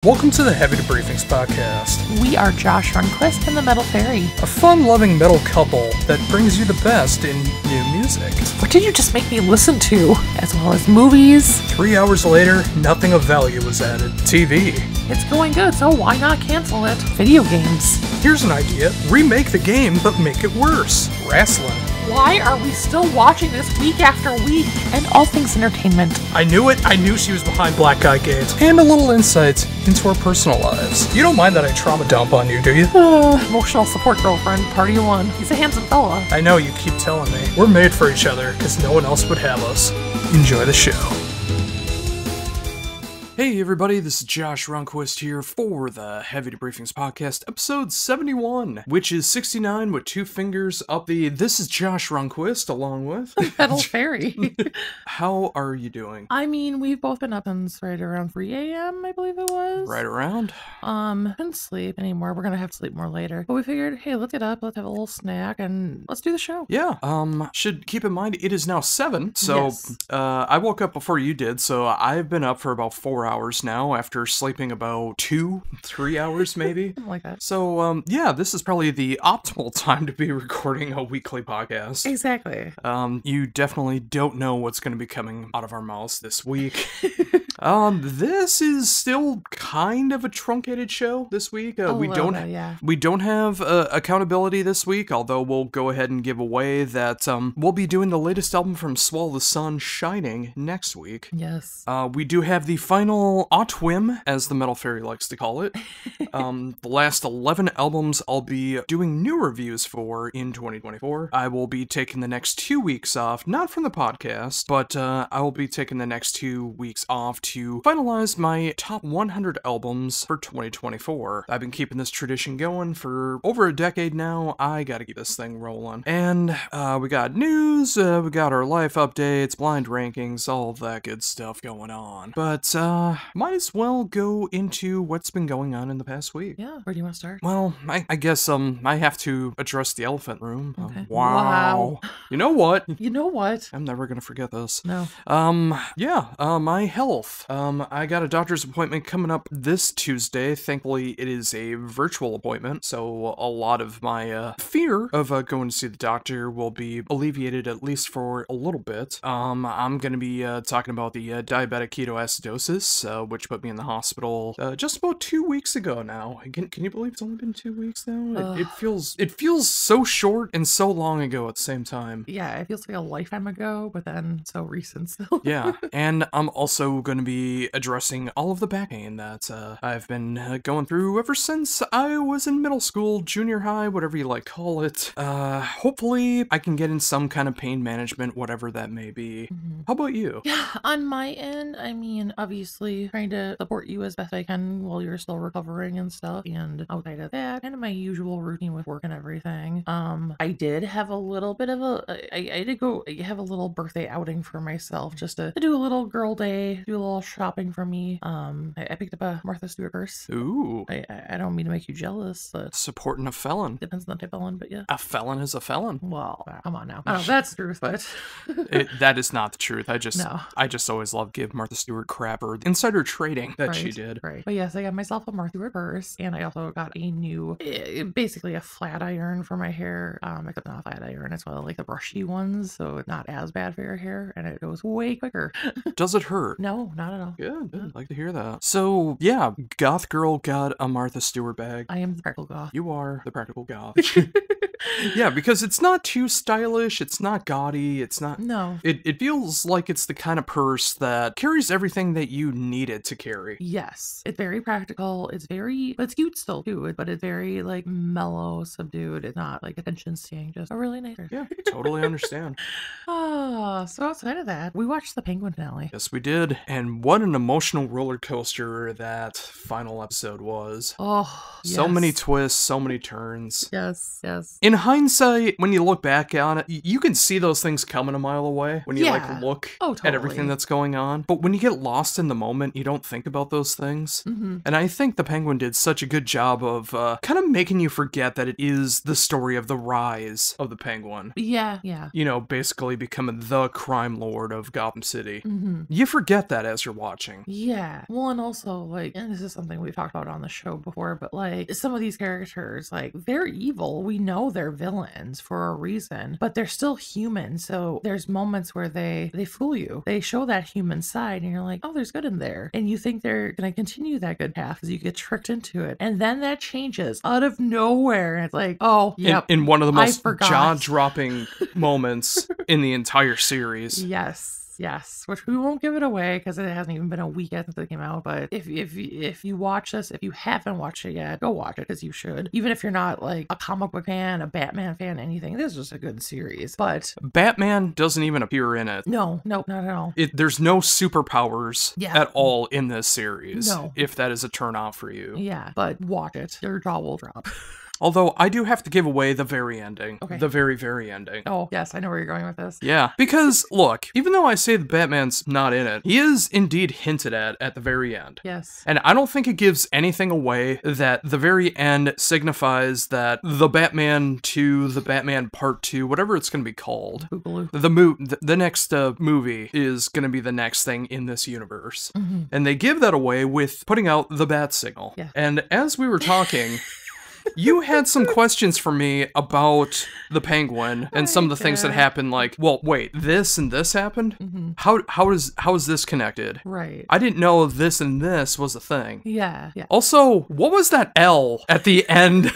Welcome to the Heavy Debriefings podcast. We are Josh Runquist and the Metal Faerie, A fun-loving metal couple that brings you the best in new music. What did you just make me listen to? As well as movies. 3 hours later, nothing of value was added. TV. It's going good, so why not cancel it? Video games. Here's an idea. Remake the game, but make it worse. Wrestling. Why are we still watching this week after week? And all things entertainment. I knew it. I knew she was behind Black Guy Games. And a little insight into our personal lives. You don't mind that I trauma dump on you, do you? Emotional support girlfriend, party one. He's a handsome fella. I know, you keep telling me. We're made for each other, because no one else would have us. Enjoy the show. Hey everybody, this is Josh Runquist here for the Heavy Debriefings podcast, episode 71, which is 69 with two fingers up the This is Josh Runquist, along with Metal Faerie. How are you doing? I mean, we've both been up since right around 3 a.m., I believe it was. Right around? Couldn't sleep anymore. We're gonna have to sleep more later. But we figured, hey, let's get up, let's have a little snack, and let's do the show. Yeah, should keep in mind, it is now 7, so, Yes. I woke up before you did, so I've been up for about 4 hours now after sleeping about 2-3 hours maybe. Something like that. So, yeah, this is probably the optimal time to be recording a weekly podcast. Exactly. You definitely don't know what's going to be coming out of our mouths this week. This is still kind of a truncated show this week. We don't have accountability this week, although we'll go ahead and give away that we'll be doing the latest album from Swallow the Sun, Shining, next week. Yes. We do have the final OT&WIM, as the Metal Faerie likes to call it. The last 11 albums I'll be doing new reviews for in 2024. I will be taking the next 2 weeks off, not from the podcast, but I will be taking the next 2 weeks off to finalize my top 100 albums for 2024. I've been keeping this tradition going for over a decade now. I gotta keep this thing rolling. And we got news, we got our life updates, blind rankings, all of that good stuff going on. But might as well go into what's been going on in the past week. Yeah, where do you want to start? Well, I guess I have to address the elephant room. Okay. Wow. You know what? You know what? I'm never gonna forget this. No. My health. I got a doctor's appointment coming up this Tuesday. Thankfully, it is a virtual appointment, so a lot of my fear of going to see the doctor will be alleviated, at least for a little bit. I'm gonna be talking about the diabetic ketoacidosis, which put me in the hospital just about 2 weeks ago now. Can you believe it's only been 2 weeks now? It feels so short and so long ago at the same time. Yeah, it feels like a lifetime ago, but then so recent still. Yeah, and I'm also going to be addressing all of the back pain that I've been going through ever since I was in middle school, junior high, whatever you like call it. Hopefully I can get in some kind of pain management, whatever that may be. Mm-hmm. How about you? Yeah, on my end, I mean, obviously trying to support you as best I can while you're still recovering and stuff, and outside of that, kind of my usual routine with work and everything. I did have a little bit of I did go have a little birthday outing for myself, just to do a little girl day, do a little shopping for me. I picked up a Martha Stewart purse. Ooh. I don't mean to make you jealous, but Supporting a felon. depends on the type of felon, but yeah. A felon is a felon. Well, come on now. I don't know if that's the truth, but That is not the truth. I just always love give Martha Stewart crap, or insider trading that she did. Right. But yes, I got myself a Martha Stewart purse, and I also got a new, basically a flat iron for my hair. Except not a flat iron, it's one of like the brushy ones, so it's not as bad for your hair, and it goes way quicker. Does it hurt? No, not at all. Good. I'd like to hear that. So, yeah, Goth Girl got a Martha Stewart bag. I am the Practical Goth. You are the Practical Goth. Yeah, because it's not too stylish, it's not gaudy, it's not... No. It feels like it's the kind of purse that carries everything that you need it to carry. Yes. It's very practical, but it's cute still too, but it's very like mellow, subdued. It's not like attention seeking, just a really nice purse. Yeah, totally understand. So outside of that, we watched the Penguin finale. Yes, we did. And what an emotional roller coaster that final episode was. Oh, So yes. many twists, so many turns. Yes. In hindsight, when you look back on it, you can see those things coming a mile away when you Yeah. look Oh, at totally. everything that's going on. But when you get lost in the moment, you don't think about those things. Mm-hmm. And I think the Penguin did such a good job of kind of making you forget that it is the story of the rise of the Penguin. Yeah. You know, basically becoming the crime lord of Gotham City. Mm-hmm. You forget that as as you're watching. Yeah. Well, and also, like, and this is something we've talked about on the show before, but like, some of these characters, like, they're evil. We know they're villains for a reason, but they're still human. So there's moments where they fool you. They show that human side, and you're like, oh, there's good in there. And you think they're going to continue that good path because you get tricked into it. And then that changes out of nowhere. And it's like, oh, yep. In one of the most jaw-dropping moments in the entire series. Yes, which we won't give it away because it hasn't even been a week since it came out. But if you watch this, if you haven't watched it yet, go watch it because you should. Even if you're not like a comic book fan, a Batman fan, anything, this is just a good series. But Batman doesn't even appear in it. No, not at all. There's no superpowers at all in this series. No. If that is a turn off for you. Yeah, but watch it. Your jaw will drop. Although, I do have to give away the very ending. Okay. The very, very ending. Oh, yes, I know where you're going with this. Yeah, because, look, even though I say the Batman's not in it, he is indeed hinted at the very end. Yes. And I don't think it gives anything away that the very end signifies that the Batman 2, the Batman Part 2, whatever it's going to be called, the next movie is going to be the next thing in this universe. Mm-hmm. And they give that away with putting out the bat signal. Yeah. And as we were talking... You had some questions for me about the Penguin and some of the things that happened, like, well, wait, this and this happened? Mm-hmm. How is this connected? Right. I didn't know this and this was a thing. Yeah. Also, what was that L at the end?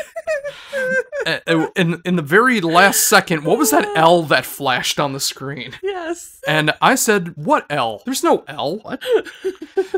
in the very last second, what was that L that flashed on the screen? Yes. And I said, what L? There's no L. What?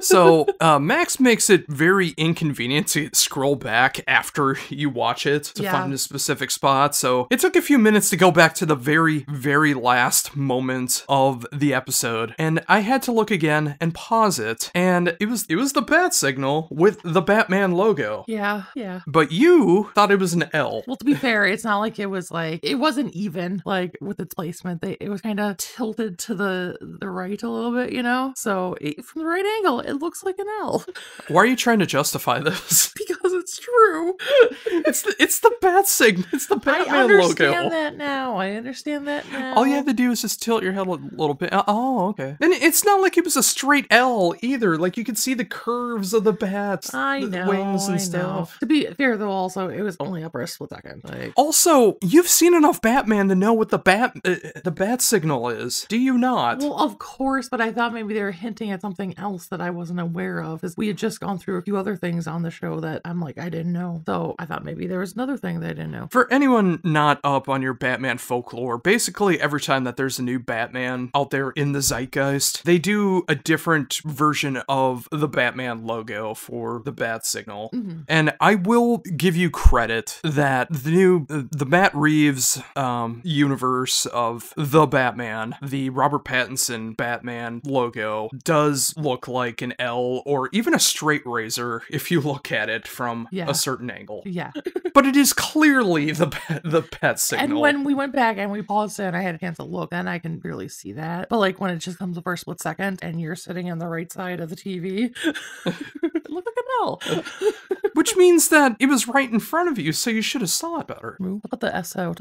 So, Max makes it very inconvenient to scroll back after you watch it to find a specific spot. So, it took a few minutes to go back to the very, very last moment of the episode. And I had to look again and pause it. And it was the bat signal with the Batman logo. Yeah. But you thought it was an L. Well, to be fair, it's not like it was like, it wasn't even like with its placement. It was kind of tilted to the right a little bit, you know? So from the right angle, it looks like an L. Why are you trying to justify this? Because it's true. It's the bat signal. It's the Batman logo. I understand that now. All you have to do is just tilt your head a little bit. Oh, okay. And it's not like it was a straight L either. Like you could see the curves of the bats, the wings and stuff. To be fair though, also it was only up for a split second. Like, also, you've seen enough Batman to know what the bat signal is. Do you not? Well, of course, but I thought maybe they were hinting at something else that I wasn't aware of, because we had just gone through a few other things on the show that I'm like, I didn't know. So I thought maybe there was another thing that I didn't know. For anyone not up on your Batman folklore, basically every time that there's a new Batman out there in the zeitgeist, they do a different version of the Batman logo for the bat signal. Mm-hmm. And I will give you credit that the Matt Reeves universe of the Batman, the Robert Pattinson Batman logo, does look like an L or even a straight razor if you look at it from a certain angle. Yeah. But it is clearly the bat signal. And when we went back and we paused it and I had a chance to look, then I can really see that. But like when it just comes up for a split second and you're sitting on the right side of the TV, it looked like an L. Which means that it was right in front of you, so you should have saw it better. Put the S out.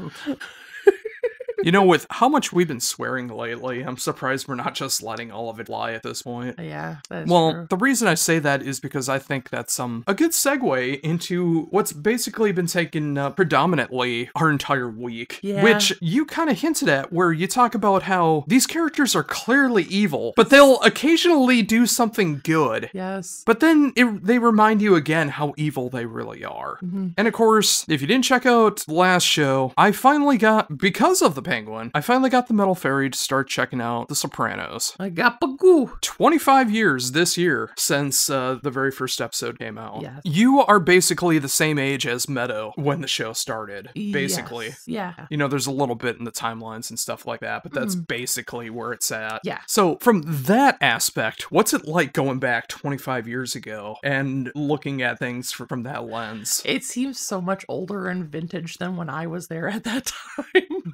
You know, with how much we've been swearing lately, I'm surprised we're not just letting all of it lie at this point. Yeah, that's true. The reason I say that is because I think that's a good segue into what's basically been taken predominantly our entire week. Yeah. Which you kind of hinted at, where you talk about how these characters are clearly evil, but they'll occasionally do something good. Yes. But then they remind you again how evil they really are. Mm-hmm. And of course, if you didn't check out the last show, I finally got, because of the Penguin, I finally got the Metal Faerie to start checking out The Sopranos. I got bagoo. 25 years this year since the very first episode came out. Yes. You are basically the same age as Meadow when the show started, basically. Yes. Yeah. You know, there's a little bit in the timelines and stuff like that, but that's basically where it's at. Yeah. So from that aspect, what's it like going back 25 years ago and looking at things from that lens? It seems so much older and vintage than when I was there at that time.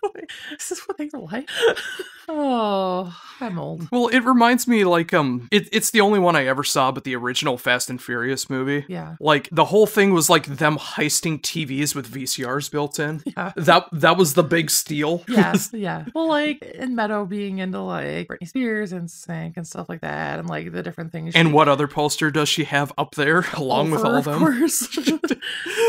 This is what things are like. Oh, I'm old. Well, it reminds me, like, it's the only one I ever saw, but the original Fast and Furious movie. Yeah. Like, the whole thing was, like, them heisting TVs with VCRs built in. Yeah. That was the big steal. Yeah, yeah. Well, like, in Meadow being into, like, Britney Spears and Sync and stuff like that, and, like, the different things. And what other poster does she have up there, along with all of them? Of course.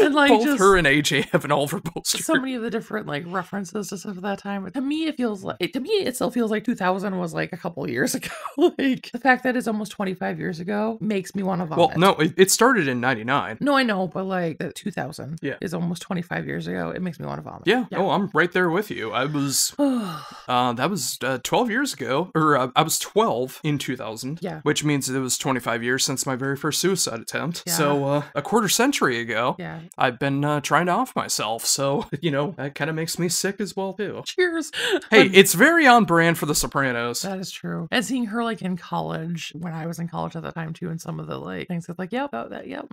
And, like, both just her and AJ have an Oliver poster. so many of the different, like, references to stuff at that time. To me, it feels like, it still feels like 2000 was, like, a couple years ago. Like, the fact that it's almost 25 years ago makes me want to vomit. Well, no, it started in 99. No, I know, but, like, 2000 Yeah. is almost 25 years ago. It makes me want to vomit. Yeah, oh, I'm right there with you. I was, that was 12 years ago, or I was 12 in 2000. Yeah. Which means it was 25 years since my very first suicide attempt. Yeah. So, a quarter century ago, Yeah. I've been trying to off myself. So, you know, that kind of makes me sick as well, too. Cheers. Hey, it's very on brand for The Sopranos. That is true. And seeing her, like, in college, when I was in college at the time, too, and some of the, like, things that's like, yep, oh, that, yep.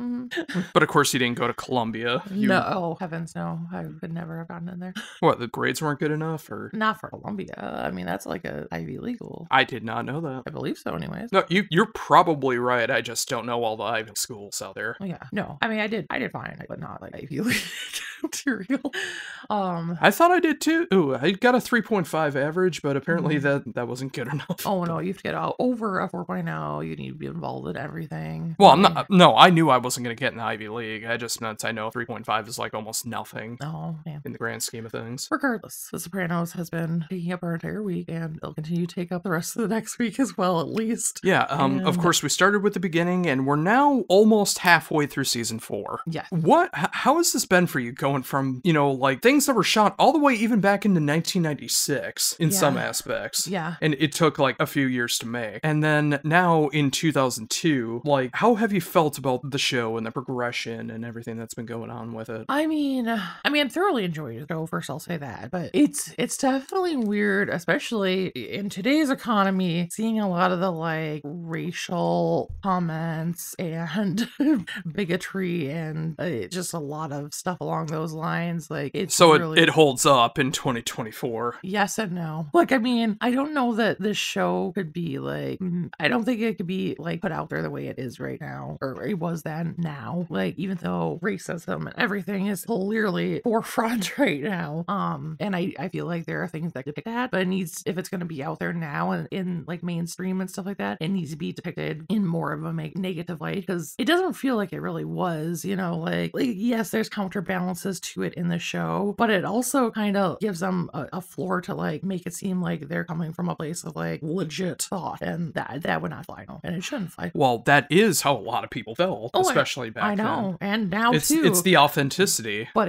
But of course, you didn't go to Columbia. No, oh, heavens, no. I would never have gotten in there. What, the grades weren't good enough, or? Not for Columbia. I mean, that's like a Ivy Legal. I did not know that. I believe so, anyways. No, you're probably right. I just don't know all the Ivy schools out there. Oh, yeah. No. I mean, I did fine, but not like Ivy League material. I thought I did too. Ooh, I got a 3.5 average, but apparently that wasn't good enough. Oh, no, you have to get over a 4.0. You need to be involved in everything. Well, I'm not. No, I knew I wasn't going to get in the Ivy League. I just meant I know 3.5 is like almost nothing. Oh, man. In the grand scheme of things. Regardless, The Sopranos has been taking up our entire week, and they'll continue to take up the rest of the next week as well, at least. Yeah, of course, we started with the beginning, and we're now almost halfway through season 4. Yeah. How has this been for you, going from, you know, like, things that were shot all the way even back into 1996 in some aspects? Yeah. And it took, like, a few years to make. And then now in 2002, like, how have you felt about the show and the progression and everything that's been going on with it? I mean, I thoroughly enjoyed the show, first I'll say that, but it's definitely weird, especially in today's economy, seeing a lot of the, like, racial comments and bigotry and just a lot of stuff along those lines. Like, it's so really... it holds up in 2024. Yes and no. Like, I mean, I don't know that this show could be, like, I don't think it could be, like, put out there the way it is right now, or it was then now. Like, even though racism and everything is clearly forefront right now, and I feel like there are things that could pick that, but it needs, if it's going to be out there now and in, like, mainstream and stuff like that, it needs to be depicted in more of a negative light, because it doesn't feel like it really was, you know, like yes, there's counterbalances to it in the show, but it also kind of gives them a floor to, like, make it seem like they're coming from a place of, like, legit thought, and that would not fly, no, and it shouldn't fly. Well, that is how a lot of people felt, especially back then. I know, and now too. It's the authenticity but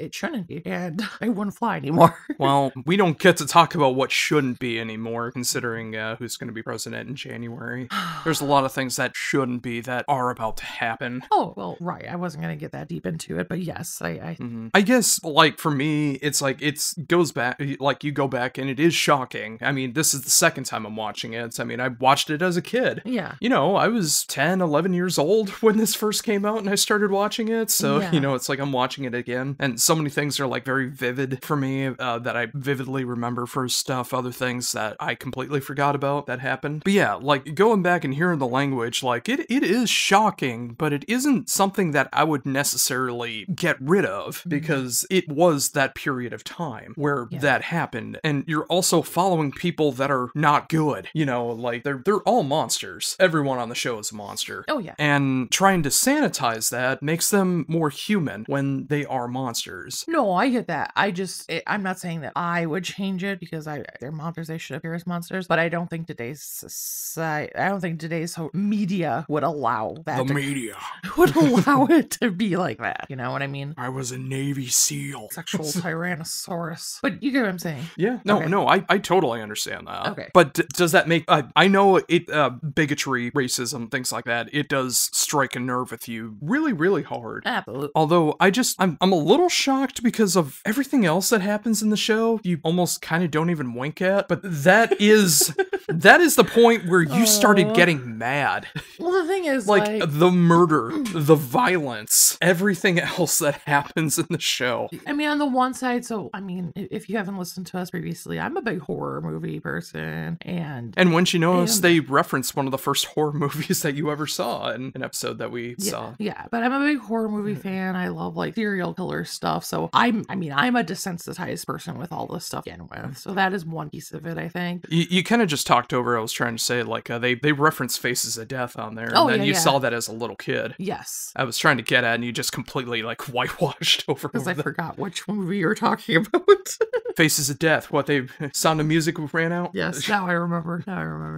it shouldn't be, and it wouldn't fly anymore. Well, we don't get to talk about what shouldn't be anymore, considering who's going to be president in January. There's a lot of things that shouldn't be that are about to happen. Oh, well, right. I wasn't going to get that deep into it, but yes, I guess, like, for me, it's like, goes back, like, you go back and it is shocking. I mean, this is the second time I'm watching it. I mean, I watched it as a kid. Yeah. You know, I was 10, 11 years old when this first came out and I started watching it. So, you know, it's like I'm watching it again. And so many things are, like, very vivid for me that I vividly remember for stuff, other things that I completely forgot about that happened. But yeah, like, going back and hearing the language, like, it is shocking, but it isn't something that I would necessarily get rid of, because it was that period of time where that happened. And you're also following people that are not good, you know, like, they're all monsters. Everyone on the show is a monster. Oh, yeah. And trying to sanitize that makes them more human when they are monsters. No, I get that. I'm not saying that I would change it, because they're monsters, they should appear as monsters, but I don't think today's society, I don't think today's media would allow that. The media would allow it to be like that. You know what I mean? I was a Navy SEAL. Sexual Tyrannosaurus. But you get what I'm saying? Yeah. No, I totally understand that. Okay. But does that make, I know it, bigotry, racism, things like that, it does strike a nerve with you really, really hard. Absolutely. Although I'm a little shocked because of everything else that happens in the show. You almost kind of don't even wink at, but that is the point where you started getting mad. Well, the thing is, like the murder, the violence, everything else that happens in the show. I mean, on the one side, so, I mean, if you haven't listened to us previously, I'm a big horror movie person, and wouldn't you notice, they referenced one of the first horror movies that you ever saw in an episode that we saw. Yeah, but I'm a big horror movie fan. I love, like, serial killer stuff, so I'm a desensitized person with all this stuff to begin with, so that is one piece of it, I think. You kind of just talked over, I was trying to say, like, they reference Faces of Death on there, and then you saw that as a little kid. Yes. I was trying to get at, and you just completely, like, whitewashed over because I forgot which movie you were talking about. Faces of Death. What, Sound of Music ran out? Yes, now I remember.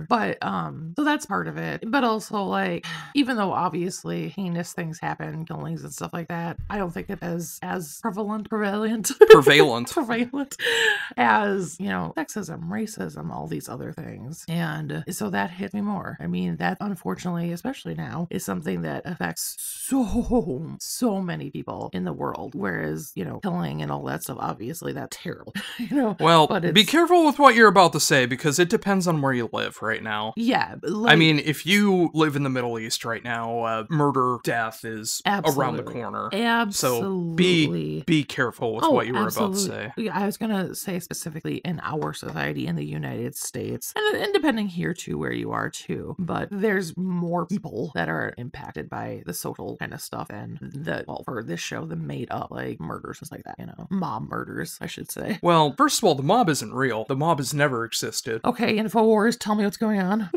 But, so that's part of it. But also, like, even though obviously heinous things happen, killings and stuff like that, I don't think it is as prevalent as, you know, sexism, racism, all these other things. And so that hit me more. I mean, that unfortunately, especially now, is something that affects so many people in the world. Whereas, you know, killing and all that stuff, obviously that's terrible. You know, well, but be careful with what you're about to say, because it depends on where you live right now. Yeah. Like, I mean, if you live in the Middle East right now, murder, death is around the corner. Absolutely. So be careful with what you were about to say. Yeah, I was going to say specifically in our society in the United States, and depending here too, where you are too, but there's more people that are impacted by the social kind of stuff and for this show, the made up, like, murders, just like that, you know, mob murders, I should say. Well, first of all, the mob isn't real. The mob has never existed. Okay, InfoWars, tell me what's going on.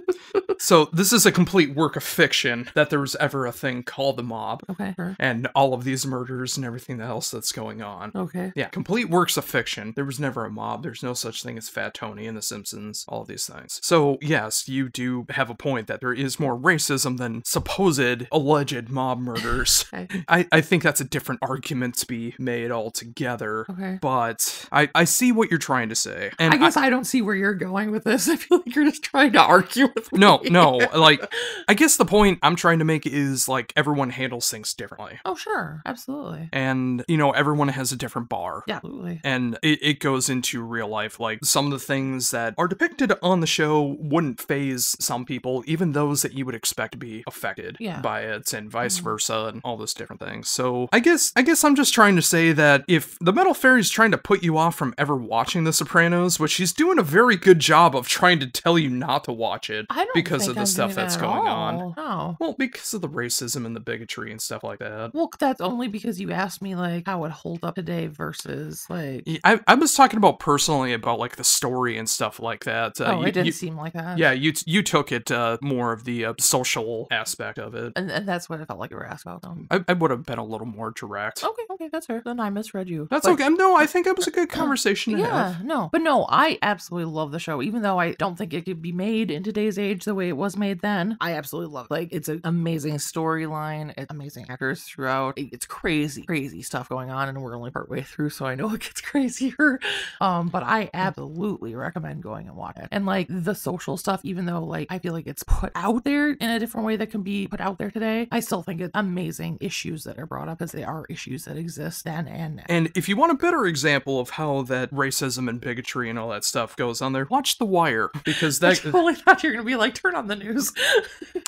So this is a complete work of fiction that there was ever a thing called the mob. Okay, sure. And all of these murders and everything else that's going on. Okay. Yeah, complete works of fiction. There was never a mob. There's no such thing as Fat Tony in The Simpsons, all of these things. So yes, you do have a point that there is more racism than supposed alleged mob murders. Okay. I think that's a different argument to be made altogether. Okay. But I see what you're trying to say. And I guess I don't see where you're going with this. I feel like you're just trying to argue with me. No, like, I guess the point I'm trying to make is, like, everyone handles things differently. Oh, sure. Absolutely. And, you know, everyone has a different bar. Yeah, absolutely. And it goes into real life. Like, some of the things that are depicted on the show wouldn't faze some people, even those that you would expect to be affected by it, and vice versa, and all those different things. So, I guess I'm just trying to say that if the Metal Faerie's trying to put you off from ever watching The Sopranos, which she's doing a very good job of trying to tell you not to watch it because of the stuff that's going on. Oh. Well, because of the racism and the bigotry and stuff like that. Well, that's only because you asked me, like, how it hold up today versus, like... I was talking about personally about, like, the story and stuff like that. It didn't seem like that. Yeah, you took it more of the social aspect of it. And that's what it felt like you were asked about. I would have been a little more direct. Okay, that's fair. Then I misread you. That's okay. No, I think it was a good conversation to have. No, I absolutely love the show, even though I don't think it could be made in today's age the way it was made then. I absolutely love it. Like, it's an amazing storyline, it's amazing actors throughout. It's crazy stuff going on, and we're only partway through, so I know it gets crazier. But I absolutely recommend going and watch it. And, like, the social stuff, even though, like, I feel like it's put out there in a different way that can be put out there today, I still think it's amazing issues that are brought up, because they are issues that exist then and now. And if you want a better example of how that racism and bigotry and all that stuff goes on there, watch The Wire, because that... I totally thought you were gonna be like, turn on the news.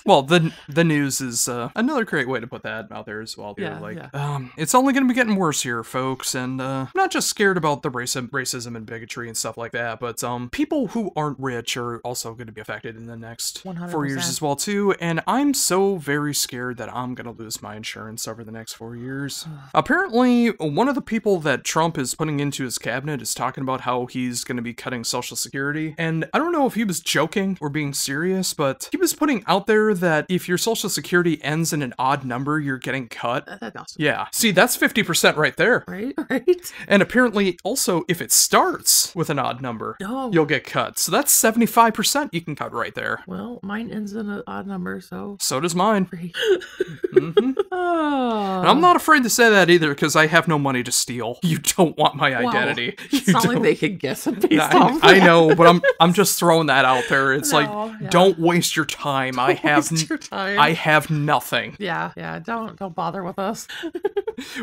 Well, the news is another great way to put that out there as well. It's only going to be getting worse here, folks, and I'm not just scared about the racism and bigotry and stuff like that, but people who aren't rich are also going to be affected in the next 100%. 4 years as well too, and I'm so very scared that I'm going to lose my insurance over the next 4 years. Apparently, one of the people that Trump is putting into his cabinet is talking about how he's going to be cutting Social Security, and I don't know if he was joking or being serious, but he was putting out there that if your Social Security ends in an odd number, you're getting cut. That's awesome. Yeah. See, that's 50% right there. Right. And apparently, also, if it starts with an odd number, you'll get cut. So that's 75% you can cut right there. Well, mine ends in an odd number, so... So does mine. Mm-hmm. And I'm not afraid to say that either, because I have no money to steal. You don't want my identity. It's not like they can guess it based off I know, but I'm just throwing that out there. It's don't waste your time. I have nothing. Yeah. Don't bother with us.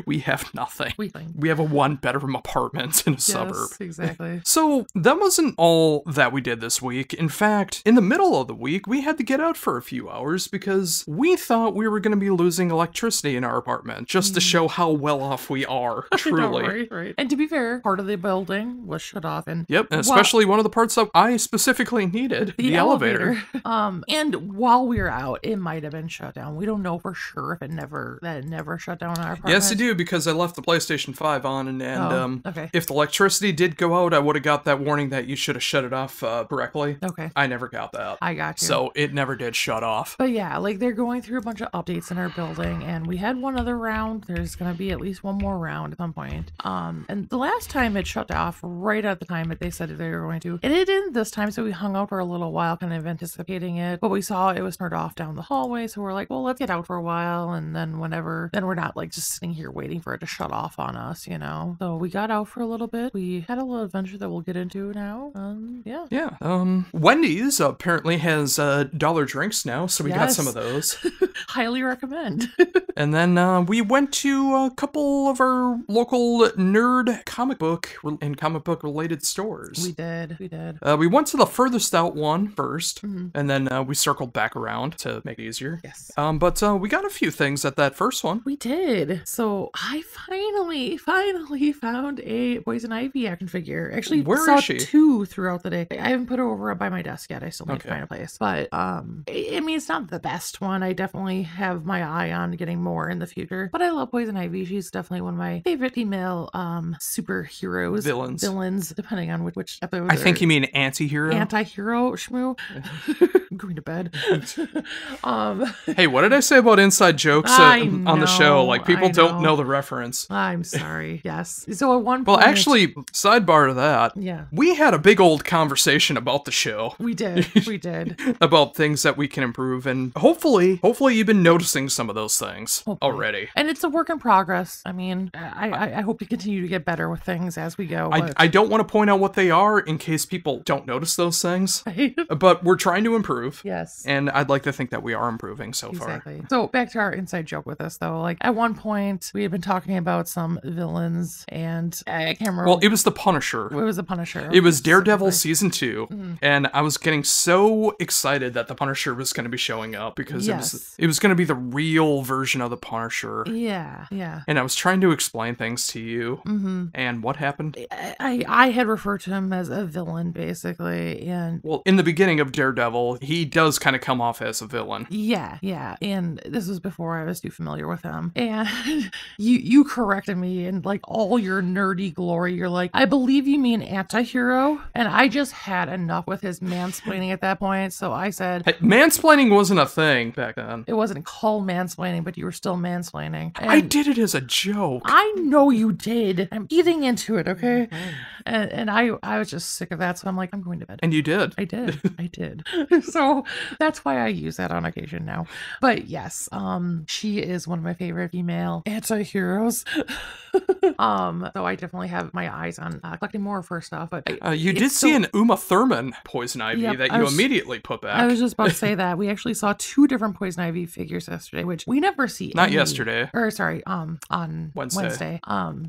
We have nothing. We have a 1-bedroom apartment in a suburb. Exactly. So that wasn't all that we did this week. In fact, in the middle of the week, we had to get out for a few hours because we thought we were going to be losing electricity in our apartment, just to show how well off we are, I know, truly. right. And to be fair, part of the building was shut off. And Yep, especially one of the parts that I specifically needed, the elevator. And while we were out, it might have been shut down. We don't know for sure if it never shut down our apartment. Yes, I do, because I left the PlayStation 5 on, and okay. if the electricity did go out, I would have got that warning that you should have shut it off correctly. Okay. I never got that. I got you. So it never did shut off. But yeah, like they're going through a bunch of updates in our building, and we had one other round. There's going to be at least one more round at some point. And the last time it shut off right at the time that they said they were going to. And it didn't this time, so we hung out for a little while, kind of anticipating it. But we saw it was turned off down the hallway, so we're like, well, let's get out for a while, and then then we're not like just sitting here waiting for it to shut off on us, you know? So we got out for a little bit. We had a little adventure that we'll get into now. Yeah. Yeah. Wendy's apparently has dollar drinks now, so we got some of those. Highly recommend. And then we went to a couple of our local nerd comic book and comic book related stores. We did. We went to the furthest out one first, and then we circled back around to make it easier. Yes. But we got a few things at that first one. We did. So I finally found a Poison Ivy action figure. Actually, where saw is she? 2 throughout the day. I haven't put her over by my desk yet. I still need to find a place. But I mean, it's not the best one. I definitely have my eye on getting more in the future. But I love Poison Ivy. She's definitely one of my favorite female superheroes. Villains, depending on which episode. I think you mean anti-hero? Anti-hero, shmoo. I'm going to bed. Hey, what did I say about inside jokes on the show? Like, people don't know the reference. I'm sorry. Yes. So at one point... Well, actually, sidebar to that. Yeah. We had a big old conversation about the show. We did. We did. About things that we can improve, and hopefully you've been noticing some of those things already. And it's a work in progress. I mean, I hope to continue to get better with things as we go. I don't want to point out what they are in case people don't notice those things, but we're trying to improve. Yes. And I'd like to think that we are improving so far. Exactly. So back to our inside joke with this, though. Like, at one point, we had been talking about some villains, and I can't remember. Well, it was the Punisher. It was the Punisher. It was Daredevil Season 2, and I was getting so excited that the Punisher was going to be showing up, because it was going to be the real version of the Punisher. Yeah. And I was trying to explain things to you, and what happened? I had referred to him as a villain, basically, and... Well, in the beginning of Daredevil, he does kind of come off as a villain. Yeah, and this was before I was too familiar with him. And you corrected me in like all your nerdy glory. You're like, I believe you mean anti-hero, and I just had enough with his mansplaining at that point. So I said, hey, mansplaining wasn't a thing back then. It wasn't called mansplaining, but you were still mansplaining. And I did it as a joke. I know you did. I'm eating into it, okay? And I was just sick of that, so I'm like, I'm going to bed. And you did. I did. So that's why I use that on occasion now. But yes, she is one of my favorite female anti-heroes. So I definitely have my eyes on collecting more of her stuff. But you did see an Uma Thurman Poison Ivy that you immediately put back. I was just about to say that. We actually saw 2 different Poison Ivy figures yesterday, which we never see. Not yesterday. Or sorry, on Wednesday.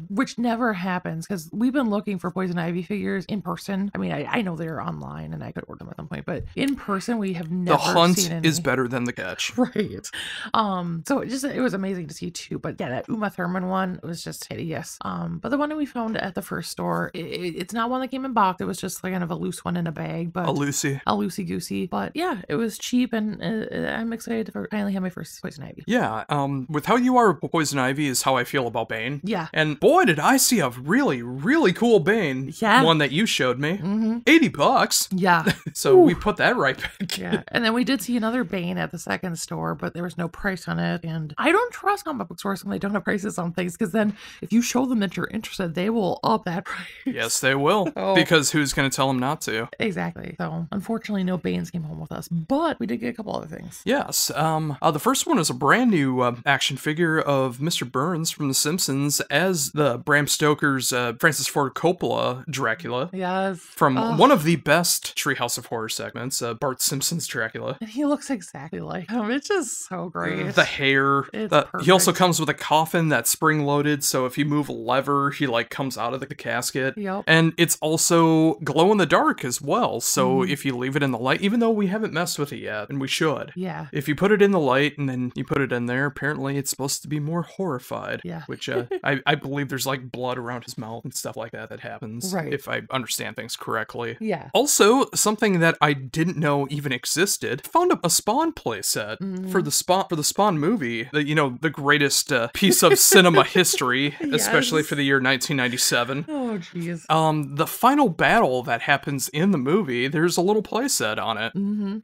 Which never happens, because we've been looking for Poison Ivy figures in person. I mean, I know they're online and I could order them at some point, but in person we have never seen any. The hunt is better than the catch. Right. So it was amazing to see 2. But yeah, that Uma Thurman one was just hideous. But the one that we found at the first store, it's not one that came in box. It was just like kind of a loose one in a bag. But a loosey goosey. But yeah, it was cheap, and I'm excited to finally have my first Poison Ivy. Yeah. With how you are with Poison Ivy is how I feel about Bane. Yeah. And boy, did I see a really, really cool Bane. Yeah. One that you showed me. $80. Yeah. So we put that right back. Yeah. And then we did see another Bane at the second store, but there was no price on it. And I don't trust comic book stores when they don't have prices on things, because then if you show them that you're interested, they will up that price. Yes, they will. Because who's going to tell them not to? Exactly. So unfortunately, no Banes came home with us, but we did get a couple other things. Yes. The first one is a brand new action figure of Mr. Burns from The Simpsons as the Bram Stoker's Francis Ford Coppola Dracula. Yes. From one of the best Treehouse of Horror segments, Bart Simpson Simpsons Dracula. And he looks exactly like him. It's just so great. The hair. It's He also perfect. comes with a coffin that's spring-loaded, so if you move a lever, he, like, comes out of the casket. Yep. And it's also glow-in-the-dark as well, so Mhm. if you leave it in the light, even though we haven't messed with it yet, and we should. Yeah. If you put it in the light and then you put it in there, apparently it's supposed to be more horrified. Yeah. Which, I believe there's, like, blood around his mouth and stuff like that happens. Right. If I understand things correctly. Yeah. Also, something that I didn't know even existed, found a Spawn playset for the Spawn movie. The greatest piece of cinema history, especially for the year 1997. Oh, jeez. The final battle that happens in the movie, there's a little playset on it.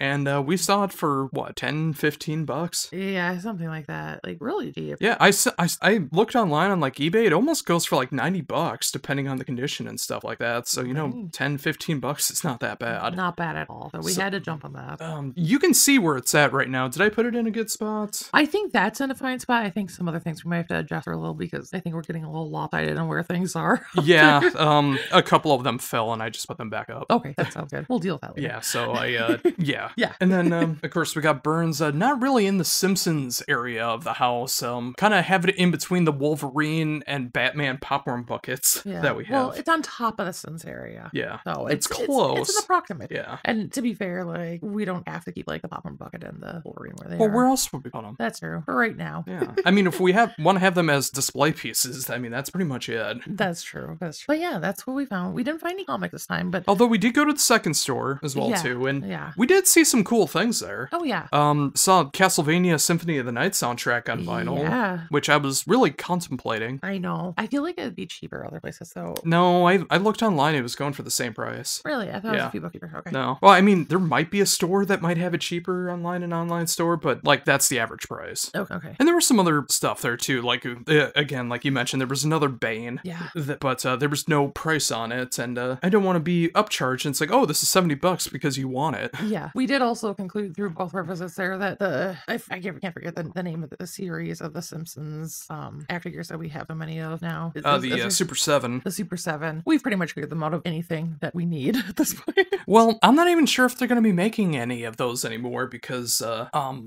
And we saw it for, what, 10, 15 bucks? Yeah, something like that. Like, really cheap. Yeah, I looked online on, like, eBay. It almost goes for, like, 90 bucks, depending on the condition and stuff like that. So, 10, 15 bucks, it's not that bad. Not bad at all. So we had to jump on that. You can see where it's at right now. Did I put it in a good spot? I think that's in a fine spot. I think some other things we might have to adjust for a little because I think we're getting a little lopsided on where things are. Yeah, a couple of them fell and I just put them back up. Okay, that sounds good. We'll deal with that later. Yeah, so yeah. Yeah. And then, of course, we got Burns, not really in the Simpsons area of the house, kind of have it in between the Wolverine and Batman popcorn buckets that we have. Well, it's on top of the Sins area. Yeah, So it's close. It's an approximate. Yeah. And to be fair, like, we don't have to keep, like, the popcorn bucket and the Wolverine where they Well, are. where else would we put them? That's true. For right now. Yeah. I mean, if we want to have them as display pieces, I mean, that's pretty much it. That's true. But yeah, that's what we found. We didn't find any comics this time, but Although we did go to the second store as well, too, and we did see some cool things there. Oh, yeah. Saw Castlevania Symphony of the Night soundtrack on vinyl, which I was really contemplating. I know. I feel like it'd be cheaper other places, so... No, I looked online, it was going for the same price. Really? I thought it was a few bucks cheaper. Okay. No. Well, I mean, there might be a store that might have it cheaper online, an online store, but, like, that's the average price. Okay. And there was some other stuff there, too, like, again, like you mentioned, there was another Bane. Yeah. But there was no price on it, and I don't want to be upcharged, and it's like, oh, this is $70 because you want it. Yeah. We did also conclude through both our visits there that I can't forget the name of the series of The Simpsons action figures that we have so many of now. The Super 7. The Super 7. We've pretty much cleared them out of anything that we need at this point. Well, I'm not even sure if they're going to be making any of those anymore because,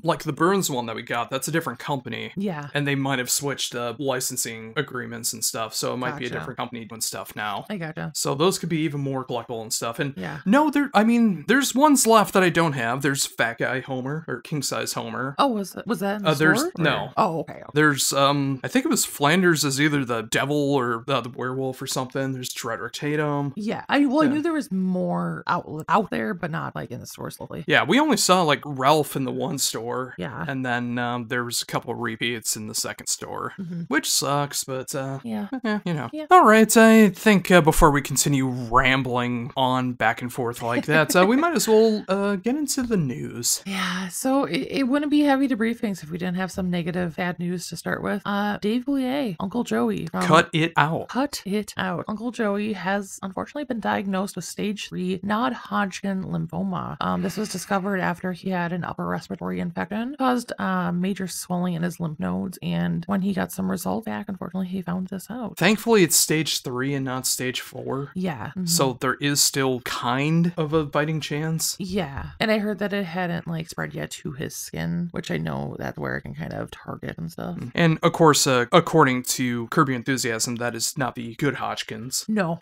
like the Burns one that we got, that's a different company. Yeah. And they might have switched licensing agreements and stuff, so it might be a different company doing stuff now. I gotcha. So those could be even more collectible and stuff. And yeah. No, there's ones left that I don't have. There's Fat Guy Homer, or King Size Homer. Oh, was that in the store? No. Oh, okay. There's, I think it was Flanders as either the devil or the werewolf or something. There's Dredrick Tatum. Yeah. I knew there was more out there, but not like in the stores locally. Yeah, we only saw like Ralph in the one store. Yeah. And then there was a couple of repeats in the second store, which sucks, but yeah. Yeah. All right, I think before we continue rambling on back and forth like that, we might as well get into the news. Yeah, so it wouldn't be heavy debriefings if we didn't have some negative bad news to start with. Dave Coulier, Uncle Joey. Cut it out. Cut it out. Uncle Joey has unfortunately been diagnosed with stage 3 non-Hodgkin lymphoma. This was discovered after he had an upper respiratory infection, caused major swelling in his lymph nodes, and when he got some results back, unfortunately, he found this out. Thankfully, it's stage 3 and not stage 4. Yeah. So there is still kind of a fighting chance. Yeah. And I heard that it hadn't like spread yet to his skin, which I know that's where it can kind of target and stuff. And of course, according to Curb Your Enthusiasm, that is not the good Hodgkins. No.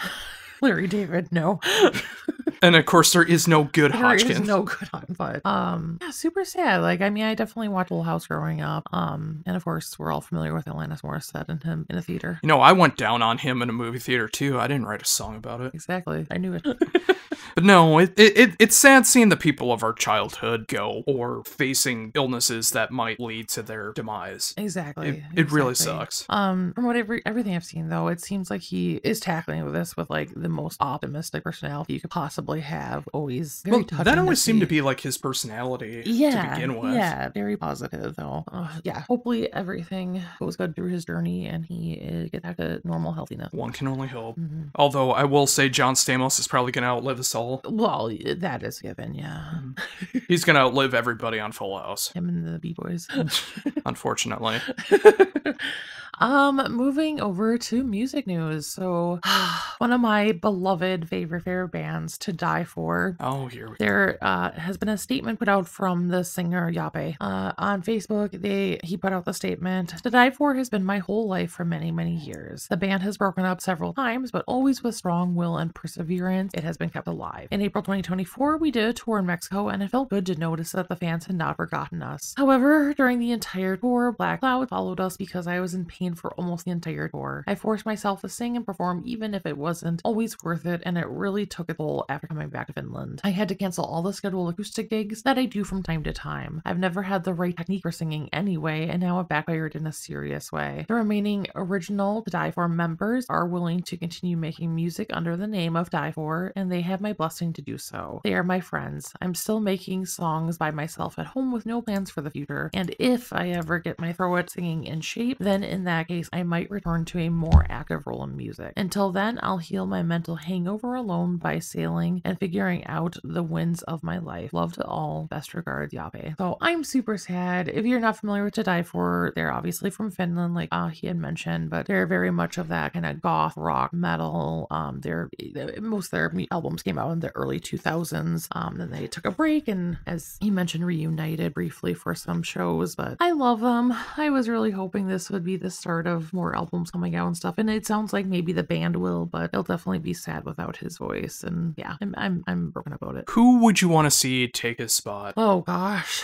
Larry David, no. And of course, there is no good Hodgkins. There is no good Hodgkins, but yeah, super sad. Like, I mean, I definitely watched Full House growing up. And of course, we're all familiar with Alanis Morissette and him in a theater. You know, I went down on him in a movie theater too. I didn't write a song about it. Exactly, I knew it. But no, it's sad seeing the people of our childhood go or facing illnesses that might lead to their demise. Exactly. It really sucks. From what everything I've seen though, it seems like he is tackling this with like the most optimistic personality you could possibly have. Always very touching. That always seemed to be like his personality to begin with. Yeah, very positive though. Yeah, hopefully everything goes good through his journey and he gets back to normal healthiness. One can only hope. Although I will say John Stamos is probably going to outlive us all. Well, that is given, yeah. He's going to outlive everybody on Full House. Him and the B-Boys. Unfortunately. Moving over to music news. So, one of my beloved favorite bands to Die For. Oh, here we go. There has been a statement put out from the singer Yape. On Facebook, he put out the statement, "To Die For has been my whole life for many, many years. The band has broken up several times, but always with strong will and perseverance, it has been kept alive. In April 2024, we did a tour in Mexico, and it felt good to notice that the fans had not forgotten us. However, during the entire tour, Black Cloud followed us because I was in pain for almost the entire tour. I forced myself to sing and perform even if it wasn't always worth it, and it really took a toll after coming back to Finland. I had to cancel all the scheduled acoustic gigs that I do from time to time. I've never had the right technique for singing anyway, and now it backfired in a serious way. The remaining original To Die For members are willing to continue making music under the name of Die For, and they have my blessing to do so. They are my friends. I'm still making songs by myself at home with no plans for the future, and if I ever get my throat singing in shape, then in that case I might return to a more active role in music. Until then, I'll heal my mental hangover alone by sailing and figuring out the winds of my life. Love to all. Best regards, Yape." So I'm super sad. If you're not familiar with To Die For, they're obviously from Finland, like he had mentioned, but they're very much of that kind of goth rock metal. Most of their albums came out in the early 2000s. Then they took a break and, as he mentioned, reunited briefly for some shows, but I love them. I was really hoping this would be the start of more albums coming out and stuff, and it sounds like maybe the band will, but it'll definitely be sad without his voice. And yeah, I'm broken about it. Who would you want to see take his spot? Oh gosh,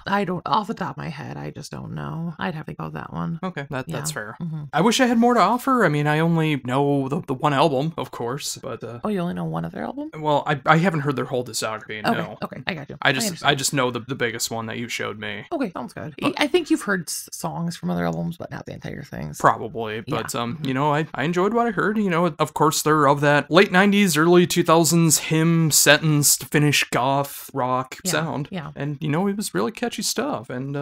I don't, off the top of my head, I just don't know. I'd have to think about that one. Okay, that's fair. Mm-hmm. I wish I had more to offer. I mean, I only know the one album, of course, but oh, you only know one of their album? Well, I haven't heard their whole discography. No. Okay, I got you. I just know the biggest one that you showed me. Okay, sounds good. I think you've heard songs from other albums, but not the entire things. Probably, but you know, I enjoyed what I heard. You know, of course, they're of that late 90s, early 2000s hymn sentenced Finnish goth rock sound. Yeah. And you know, it was really catchy stuff. And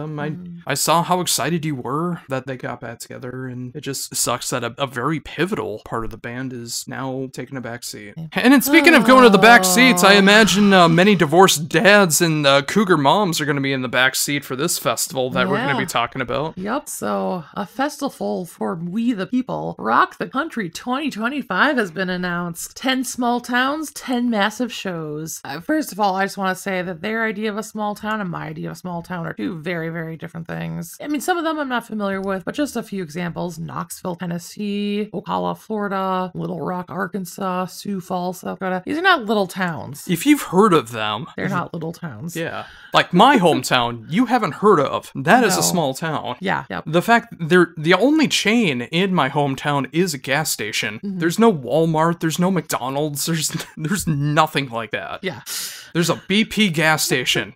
I saw how excited you were that they got back together, and it just sucks that a very pivotal part of the band is now taking a back seat. Yeah. And then speaking of going to the back seats, I imagine many divorced dads and cougar moms are going to be in the back seat for this festival that we're going to be talking about. Yep. So a festival for we the people, Rock the Country 2025 has been announced. 10 small towns, 10 massive shows. First of all, I just want to say that their idea of a small town and my idea of a small town are two very, very different things. I mean, some of them I'm not familiar with, but just a few examples: Knoxville, Tennessee; Ocala, Florida; Little Rock, Arkansas; Sioux Falls, South Dakota. These are not little towns. If you've heard of them, they're not little towns. Yeah. Like my hometown, you haven't heard of. That is a small town. Yeah. Yep. The fact the only chain in my hometown is a gas station. Mm-hmm. There's no Walmart, there's no McDonald's, there's nothing like that. Yeah. There's a BP gas station.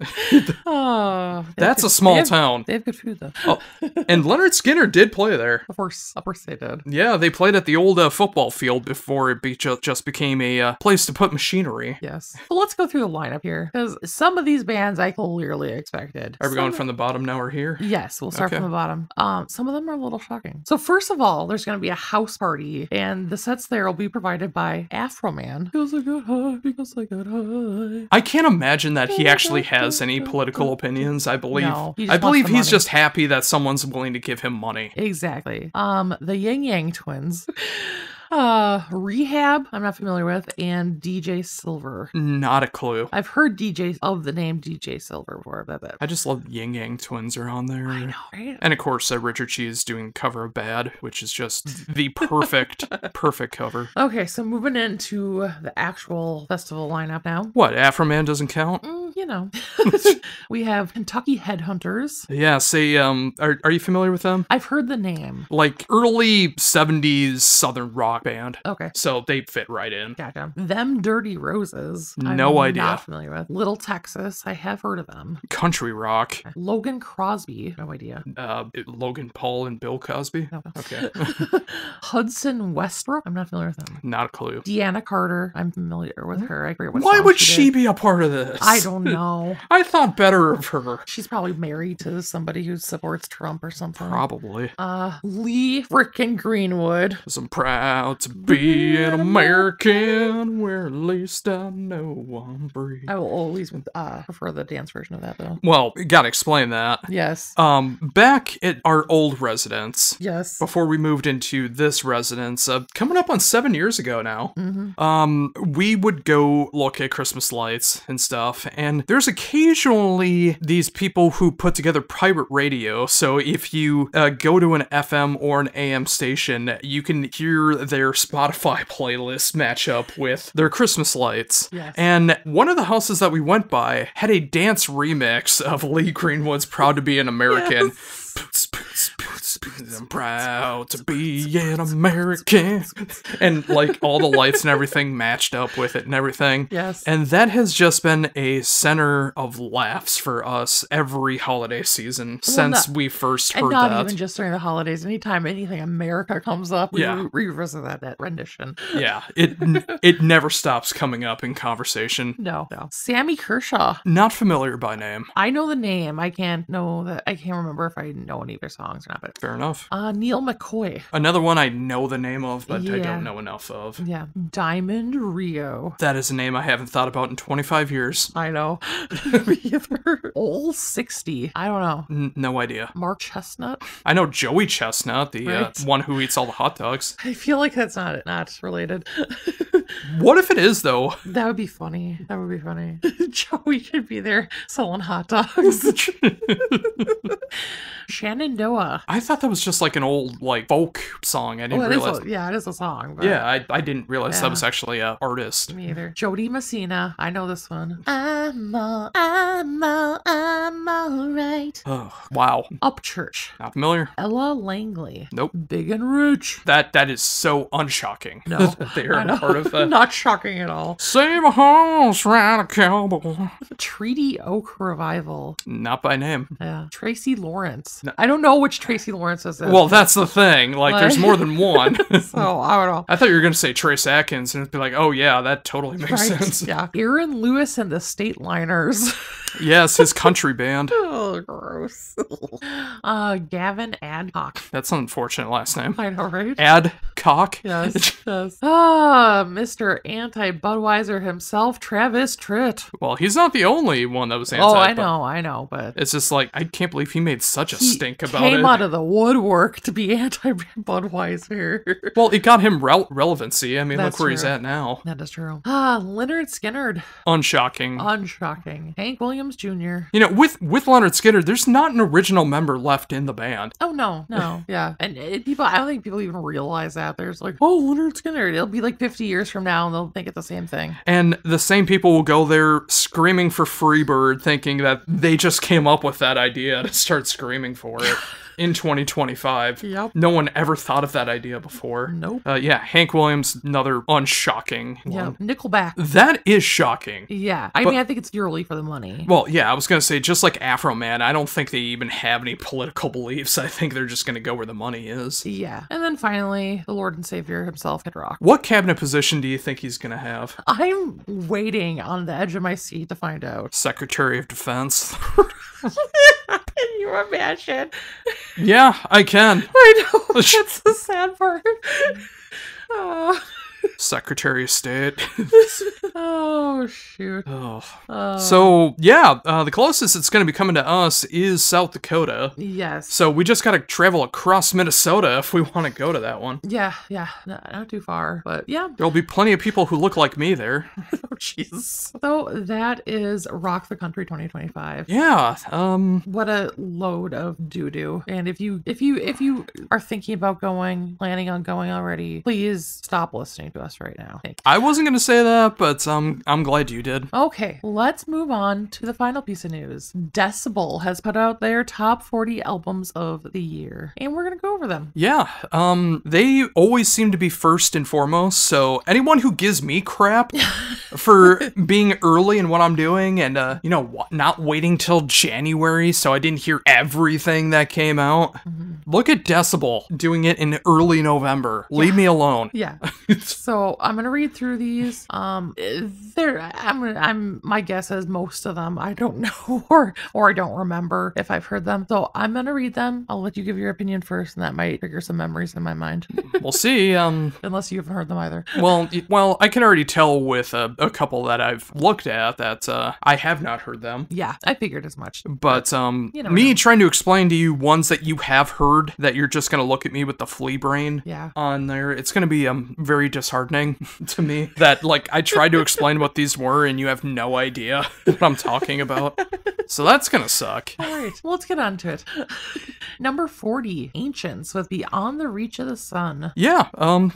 That's a small town. They have good food, though. Oh, and Leonard Skinner did play there. Of course they did. Yeah, they played at the old football field before it just became a place to put machinery. Yes. Well, let's go through the lineup here, because some of these bands I clearly expected. Are we going from the bottom now or here? Yes, we'll start from the bottom. Some of them are a little shocking. So first of all, there's going to be a house party, and the sets there will be provided by Afroman. Because I got high, because I got high. I can't imagine that he actually has any political opinions. I believe he's just happy that someone's willing to give him money. Exactly. The Yin Yang Twins. Rehab, I'm not familiar with, and DJ Silver. Not a clue. I've heard of the name DJ Silver before, but I just love Yin Yang Twins are on there. I know, right? And of course, Richard Cheese doing cover of Bad, which is just the perfect cover. Okay, so moving into the actual festival lineup now. What, Afroman doesn't count? You know. We have Kentucky Headhunters. Yeah, say, are you familiar with them? I've heard the name. Like early 70s Southern rock band. Okay. So they fit right in. Gotcha. Them Dirty Roses. No idea. Not familiar with. Little Texas. I have heard of them. Country rock. Logan Crosby. No idea. Logan Paul and Bill Cosby? No. Okay. Hudson Westbrook. I'm not familiar with them. Not a clue. Deanna Carter. I'm familiar with her. I forget what Why song would she she be a part of this? I don't no. I thought better of her. She's probably married to somebody who supports Trump or something. Probably. Lee frickin' Greenwood. 'Cause I'm proud to be an American, where at least I know I'm free. I will always prefer the dance version of that, though. Well, you gotta explain that. Yes. Back at our old residence, Yes. before we moved into this residence, coming up on 7 years ago now, we would go look at Christmas lights and stuff, and there's occasionally these people who put together pirate radio, so if you go to an FM or an AM station, you can hear their Spotify playlist match up with their Christmas lights. Yes. And one of the houses that we went by had a dance remix of Lee Greenwood's Proud to be an American. I'm proud to be an American. And like all the lights and everything matched up with it and everything. Yes. And that has just been a center of laughs for us every holiday season since we first heard that. And not even just during the holidays. Anytime anything America comes up, we revisit that rendition. Yeah. It never stops coming up in conversation. No. Sammy Kershaw. Not familiar by name. I know the name. I can't remember if I know any of their songs or not. But fair enough. Neil McCoy. Another one I know the name of, but I don't know enough of. Yeah. Diamond Rio. That is a name I haven't thought about in 25 years. I know. Me either. Old 60. I don't know. No idea. Mark Chestnut. I know Joey Chestnut, the one who eats all the hot dogs. I feel like that's not related. What if it is, though? That would be funny. Joey should be there selling hot dogs. Shenandoah. I thought that was just like an old folk song. I didn't realize. It is a song. But yeah, I didn't realize that was actually an artist. Me either. Jody Messina. I know this one. I'm all right. Oh, wow. Upchurch. Not familiar. Ella Langley. Nope. Big and Rich. That is so unshocking. No. That they are part of that. Not shocking at all. Save a horse, ride a cowboy. Treaty Oak Revival. Not by name. Yeah. Tracy Lawrence. No. I don't know which Tracy Lawrence is. Well, that's the thing. There's more than one. So, I don't know. I thought you were going to say Trace Atkins, and it'd be like, oh, yeah, that totally makes sense. Yeah. Aaron Lewis and the State Liners. Yes, his country band. Oh, gross. Gavin Adcock. That's an unfortunate last name. I know, right? Adcock? Yes. Mr. Anti-Budweiser himself, Travis Tritt. Well, he's not the only one that was anti. Oh, I know, but it's just like, I can't believe he made such a stink about it. He came out of the woodwork to be anti-Budweiser. Well, it got him relevancy. I mean, That's look where he's true. at now. That is true. Leonard Skinnard. Unshocking. Hank Williams Jr. You know, with Leonard Skinner, there's not an original member left in the band. Oh, no. Yeah. And I don't think people even realize that. There's like, oh, Leonard Skinner. It'll be like 50 years from now and they'll think it's the same thing. And the same people will go there screaming for Freebird, thinking that they just came up with that idea to start screaming for it. In 2025. Yep. No one ever thought of that idea before. Nope. Yeah, Hank Williams, another unshocking one. Yeah, Nickelback. That is shocking. Yeah. I mean, I think it's purely for the money. Well, yeah, I was going to say, just like Afro Man, I don't think they even have any political beliefs. I think they're just going to go where the money is. Yeah. And then finally, the Lord and Savior himself, Kid Rock. What cabinet position do you think he's going to have? I'm waiting on the edge of my seat to find out. Secretary of Defense. Can you imagine? Yeah, I can. I know. That's the sad part. Secretary of State. Oh, shoot. So, yeah, the closest it's going to be coming to us is South Dakota. Yes. So we just got to travel across Minnesota if we want to go to that one. Yeah. Not too far, but yeah. There'll be plenty of people who look like me there. Oh, jeez. So that is Rock the Country 2025. Yeah. What a load of doo-doo. And if you are thinking about planning on going already, please stop listening to us right now. I wasn't going to say that, but I'm glad you did. Okay, let's move on to the final piece of news. Decibel has put out their top 40 albums of the year, and we're going to go over them. Yeah, they always seem to be first and foremost, so anyone who gives me crap for being early in what I'm doing and, not waiting till January so I didn't hear everything that came out, look at Decibel doing it in early November. Leave me alone. Yeah. So I'm gonna read through these. My guess is most of them I don't know or I don't remember if I've heard them. So I'm gonna read them. I'll let you give your opinion first, and that might trigger some memories in my mind. We'll see. Unless you haven't heard them either. Well, I can already tell with a couple that I've looked at that I have not heard them. Yeah, I figured as much. But me trying to explain to you ones that you have heard that you're just gonna look at me with the flea brain on there, it's gonna be very disheartening to me that like I tried to explain what these were and you have no idea what I'm talking about. So that's gonna suck. All right, well, let's get on to it. Number 40, Ancients with Beyond the Reach of the Sun. Yeah,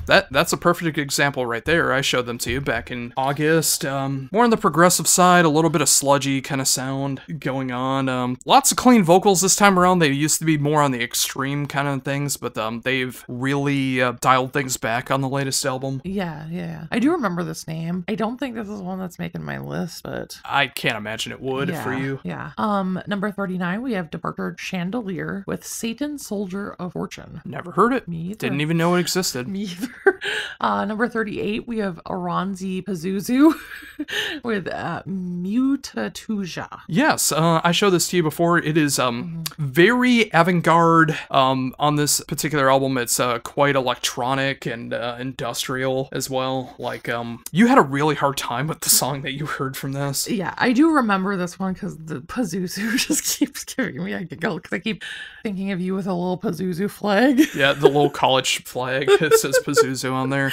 that's a perfect example right there. I showed them to you back in August. More on the progressive side, a little bit of sludgy kind of sound going on. Lots of clean vocals this time around. They used to be more on the extreme kind of things, but they've really dialed things back on the latest album. Yeah. I do remember this name. I don't think this is one that's making my list, but I can't imagine it would for you. Yeah. Number 39, we have Departed Chandelier with Satan Soldier of Fortune. Never heard it. Me either. Didn't even know it existed. Me either. Number 38, we have Oranzi Pazuzu with Mutatuja. Yes, I showed this to you before. It is very avant-garde. On this particular album, it's quite electronic and industrial as well. Like, you had a really hard time with the song that you heard from this. Yeah, I do remember this one because the Pazuzu just keeps giving me a giggle because I keep thinking of you with a little Pazuzu flag. Yeah, the little college flag. It says Pazuzu on there.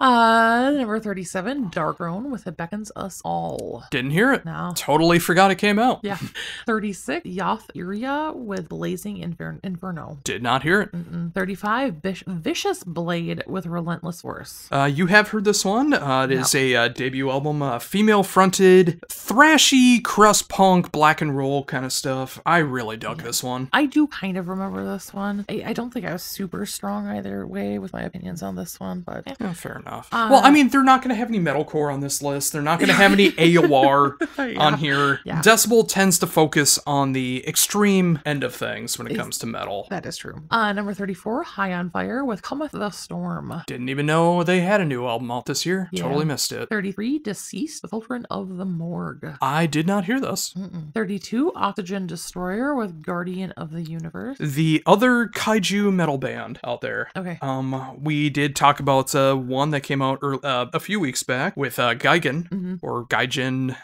Number 37, Darkthrone with It Beckons Us All. Didn't hear it. No. Totally forgot it came out. Yeah. 36, Yoth Iria with Blazing Inferno. Did not hear it. 35, Vicious Blade with Relentless Force. You have heard this one. It is a debut album, female-fronted, thrashy, crust punk, black and roll kind of stuff. I really dug this one. I do kind of remember this one. I don't think I was super strong either way with my opinions on this one, but yeah, fair enough. Well, I mean, they're not going to have any metalcore on this list. They're not going to have any AOR on here. Yeah. Decibel tends to focus on the extreme end of things when it comes to metal. That is true. Number 34, High on Fire with Cometh the Storm. Didn't even know they had a new album out this year. Yeah. Totally missed it. 33, Deceased with Children of the Morgue. I did not hear this. 32, Oxygen Destroyer with Guardian of the Universe. The other kaiju metal band out there. Okay. We did talk about one that came out a few weeks back with Gigan or Gaijin,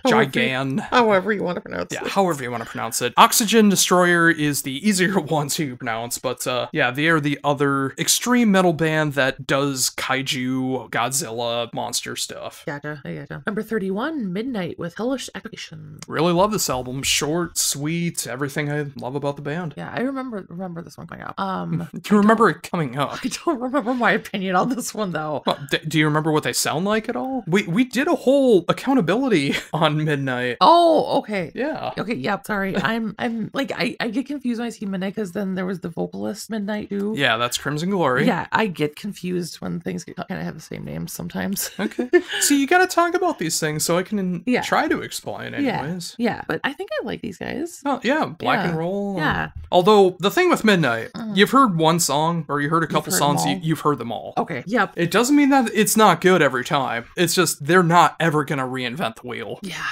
Gigan. However you want to pronounce it. Yeah, however you want to pronounce it. Oxygen Destroyer is the easier one to pronounce, but yeah, they are the other extreme metal band that does kaiju, Godzilla, monster stuff. Gotcha. I gotcha. Number 31, Midnight with Hellish Expectations. Really love this album. Short, sweet, everything I love about the band. Yeah, I remember this one coming up. Do you remember it coming up? I don't remember my opinion on this one though. Well, do you remember what they sound like at all? We did a whole accountability on Midnight. Oh, okay. Yeah. Okay, yeah, sorry. I'm like I get confused when I see Midnight because then there was the vocalist Midnight too. Yeah, that's Crimson Glory. Yeah, I get confused when things kind of have the same names sometimes. Okay. See, you gotta talk about these things so I can try to explain anyways. Yeah, but I think I like these guys. Oh, yeah, black and roll. Yeah. Although, the thing with Midnight, you've heard one song, or you heard a couple songs, you've heard them all. Okay, yep. It doesn't mean that it's not good every time. It's just, they're not ever gonna reinvent the wheel. Yeah.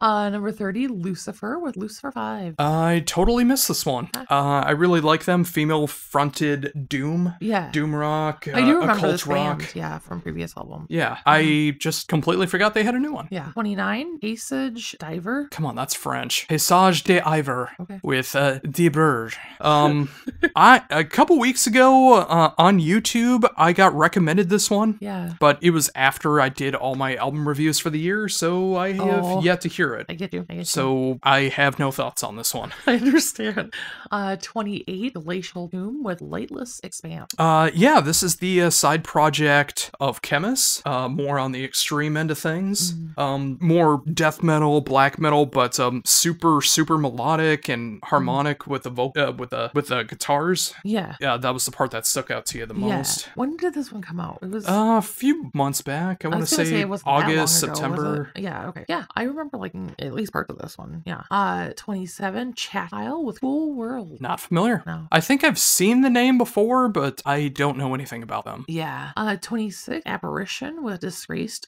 Number 30, Lucifer with Lucifer 5. I totally missed this one. I really like them. Female-fronted doom. Yeah. Doom rock. I do remember occult this rock. band, yeah, from previous album. Yeah, I just completely forgot they had a new one. Yeah. 29, Passage Diver. Come on, that's French. Passage d'Iver with Debriefings. A couple weeks ago on YouTube, I got recommended this one. Yeah. But it was after I did all my album reviews for the year, so I have yet to hear it. I get you. So I have no thoughts on this one. I understand. 28, Glacial Doom with Lightless Expanse. Yeah, this is the side project of Chemist. More on the extreme end of things. More death metal, black metal, but super melodic and harmonic with the with the guitars. Yeah. Yeah, that was the part that stuck out to you the most. When did this one come out? It was a few months back. I want to say it wasn't August, that long ago, September. was it? Yeah. Okay. Yeah, I remember liking at least parts of this one. Yeah. 27, Chatile with Cool World. Not familiar. No. I think I've seen the name before, but I don't know anything about them. Yeah. 26, Apparition with Disgraced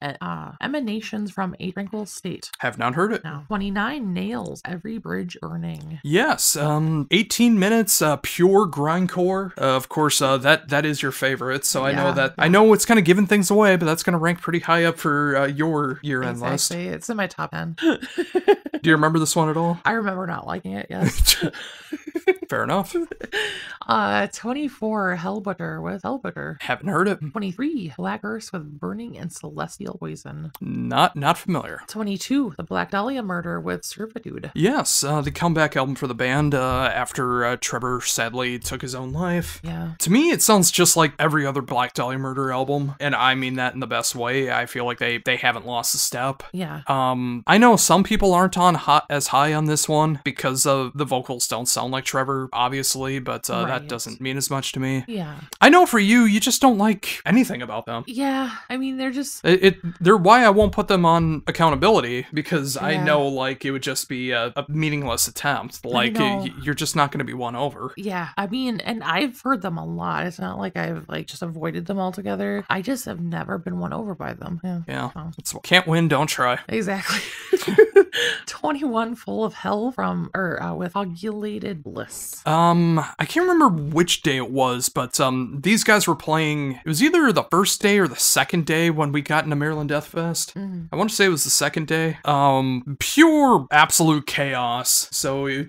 Emanations from a Tranquil State. Have not heard it. No. 29, Nails, Every Bridge Burning. Yes, 18 minutes, pure grindcore. Of course, that is your favorite, so I know that. I know it's kind of giving things away, but that's going to rank pretty high up for your year-end list. Exactly. It's in my top 10. Do you remember this one at all? I remember not liking it, yes. Fair enough. 24, Hellbutter with Hellbutter. Haven't heard it. 23, Black Earth with Burning and Celestial Poison. Not familiar. 22, The Black Dahlia Murder with Servitude. Yes, the comeback album for the band after Trevor sadly took his own life. Yeah. To me, it sounds just like every other Black Dahlia Murder album, and I mean that in the best way. I feel like they haven't lost a step. Yeah. I know some people aren't on as high on this one because the vocals don't sound like Trevor, obviously, but that doesn't mean as much to me. Yeah. I know for you just don't like anything about them. Yeah, I mean, they're just... They're why I won't put them on accountability, because I know, like, it would just be a meaningless attempt. Like, you're just not going to be won over. Yeah, I mean, and I've heard them a lot. It's not like I've, like, just avoided them altogether. I just have never been won over by them. Yeah. Can't win, don't try. Exactly. 21, Full of Hell with Ogulated Bliss. I can't remember which day it was, but these guys were playing. It was either the first day or the second day when we got into Maryland Death Fest. I want to say it was the second day. Pure absolute chaos. So you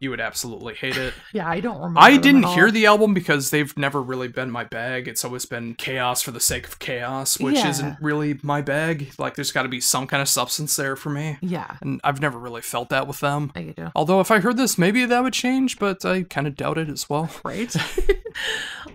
would absolutely hate it. Yeah, I don't remember. I didn't hear the album because they've never really been my bag. It's always been chaos for the sake of chaos, which isn't really my bag. Like, there's got to be some kind of substance there for me. Yeah. And I've never really felt that with them. I get you. Although if I heard this, maybe that would change, but I kind of doubt it as well. Right.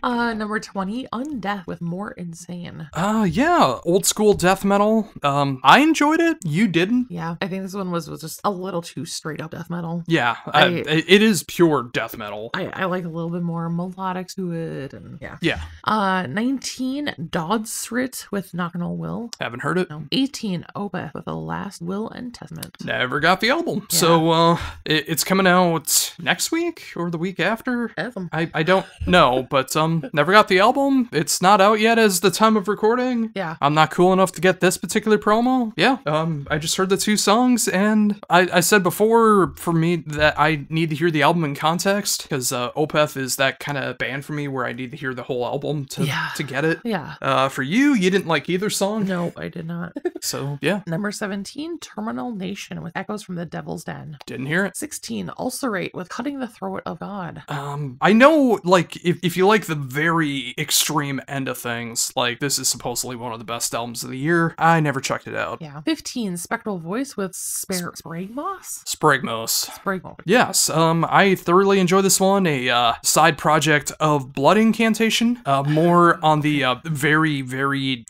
Number 20, Undeath with More Insane. Yeah, old school death metal. I enjoyed it. You didn't. Yeah, I think this one was just a little too straight up death metal. Yeah, it is pure death metal. I like a little bit more melodic to it, and yeah. Yeah. 19, Dodsrit with Nocturnal Will. Haven't heard it. No. 18, Opeth with The Last Will and Testament. Never got the album. Yeah. So it's coming out next week or the week after. I don't know, but never got the album. It's not out yet as the time of recording. Yeah. I'm not cool enough to get this particular promo. Yeah. I just heard the 2 songs, and I said before for me that I need to hear the album in context, because Opeth is that kind of band for me where I need to hear the whole album to get it. Yeah. For you didn't like either song? No, I did not. So, yeah. Number 17, Terminal Nation with Echoes from the Devil's Den. Didn't hear it. 16, Ulcerate with Cutting the Throat of God. I know, like, if you like the very extreme end of things, like, this is supposedly one of the best albums of the year. I never checked it out. Yeah. 15, Spectral Voice with Spragmos? Spragmos. Yes, I thoroughly enjoy this one. A side project of Blood Incantation. More on the very, very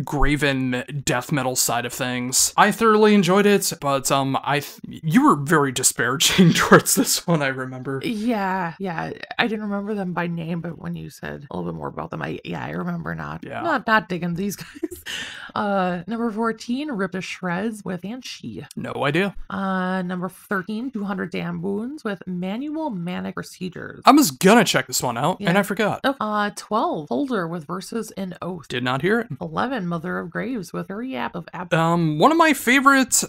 graven death metal side of things. I thoroughly enjoyed it, but you were very disparaging towards this one, I remember. Yeah. I didn't remember them by name, but when you said a little bit more about them, I remember not digging these guys. Number 14, Ripped to Shreds with Banshee. No idea. Number 13, 200 Damn Wounds with Manual Manic Procedures. I was gonna check this one out, and I forgot. 12, Holder with Verses in Oath. Did not hear it. 11, Mother of Graves with Very App of App. One of my favorite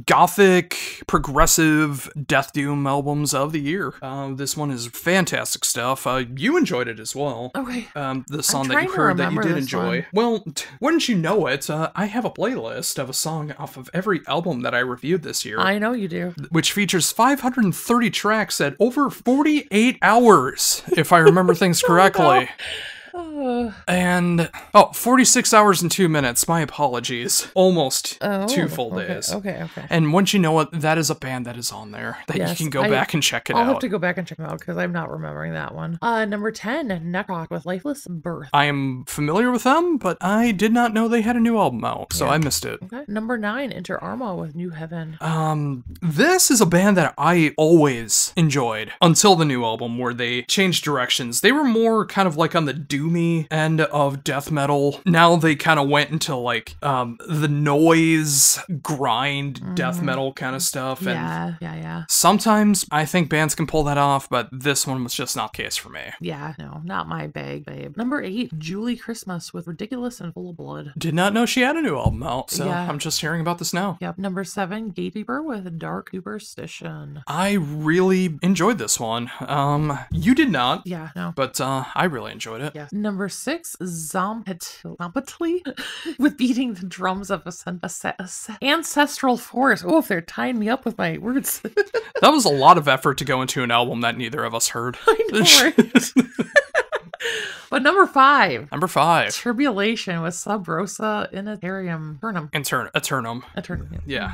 gothic progressive death doom albums of the year. This one is fantastic stuff. You enjoyed it as well. Okay. The song that you heard that you did enjoy. Well, wouldn't you know it? I have a playlist of a song off of every album that I reviewed this year. I know you do. Which features 530 tracks at over 48 hours, if I remember things correctly. And 46 hours and 2 minutes. My apologies. Almost 2 full days. Okay. And once you know it, that is a band that is on there that you can go back and check it out. I'll have to go back and check them out because I'm not remembering that one. Number 10, Necroc with Lifeless Birth. I am familiar with them, but I did not know they had a new album out, so I missed it. Okay. Number 9, Inter Arma with New Heaven. This is a band that I always enjoyed until the new album where they changed directions. They were more kind of like on the doom doomy end of death metal. Now they kind of went into like the noise grind death metal kind of stuff. And yeah. sometimes I think bands can pull that off, but this one was just not the case for me. Yeah, no, not my bag, babe. Number 8, Julie Christmas with Ridiculous and Full of Blood. Did not know she had a new album out, so Yeah. I'm just hearing about this now. Yep. Number 7, Gatekeeper with Dark Superstition. I really enjoyed this one. You did not. Yeah, no. But I really enjoyed it. Yeah. Number 6, Zompatli with Beating the Drums of Ancestral Force. Oh, if they're tying me up with my words. That was a lot of effort to go into an album that neither of us heard. I know, right? But number 5. Number 5. Tribulation with Sub Rosa in Eternum. Eternum. Yeah.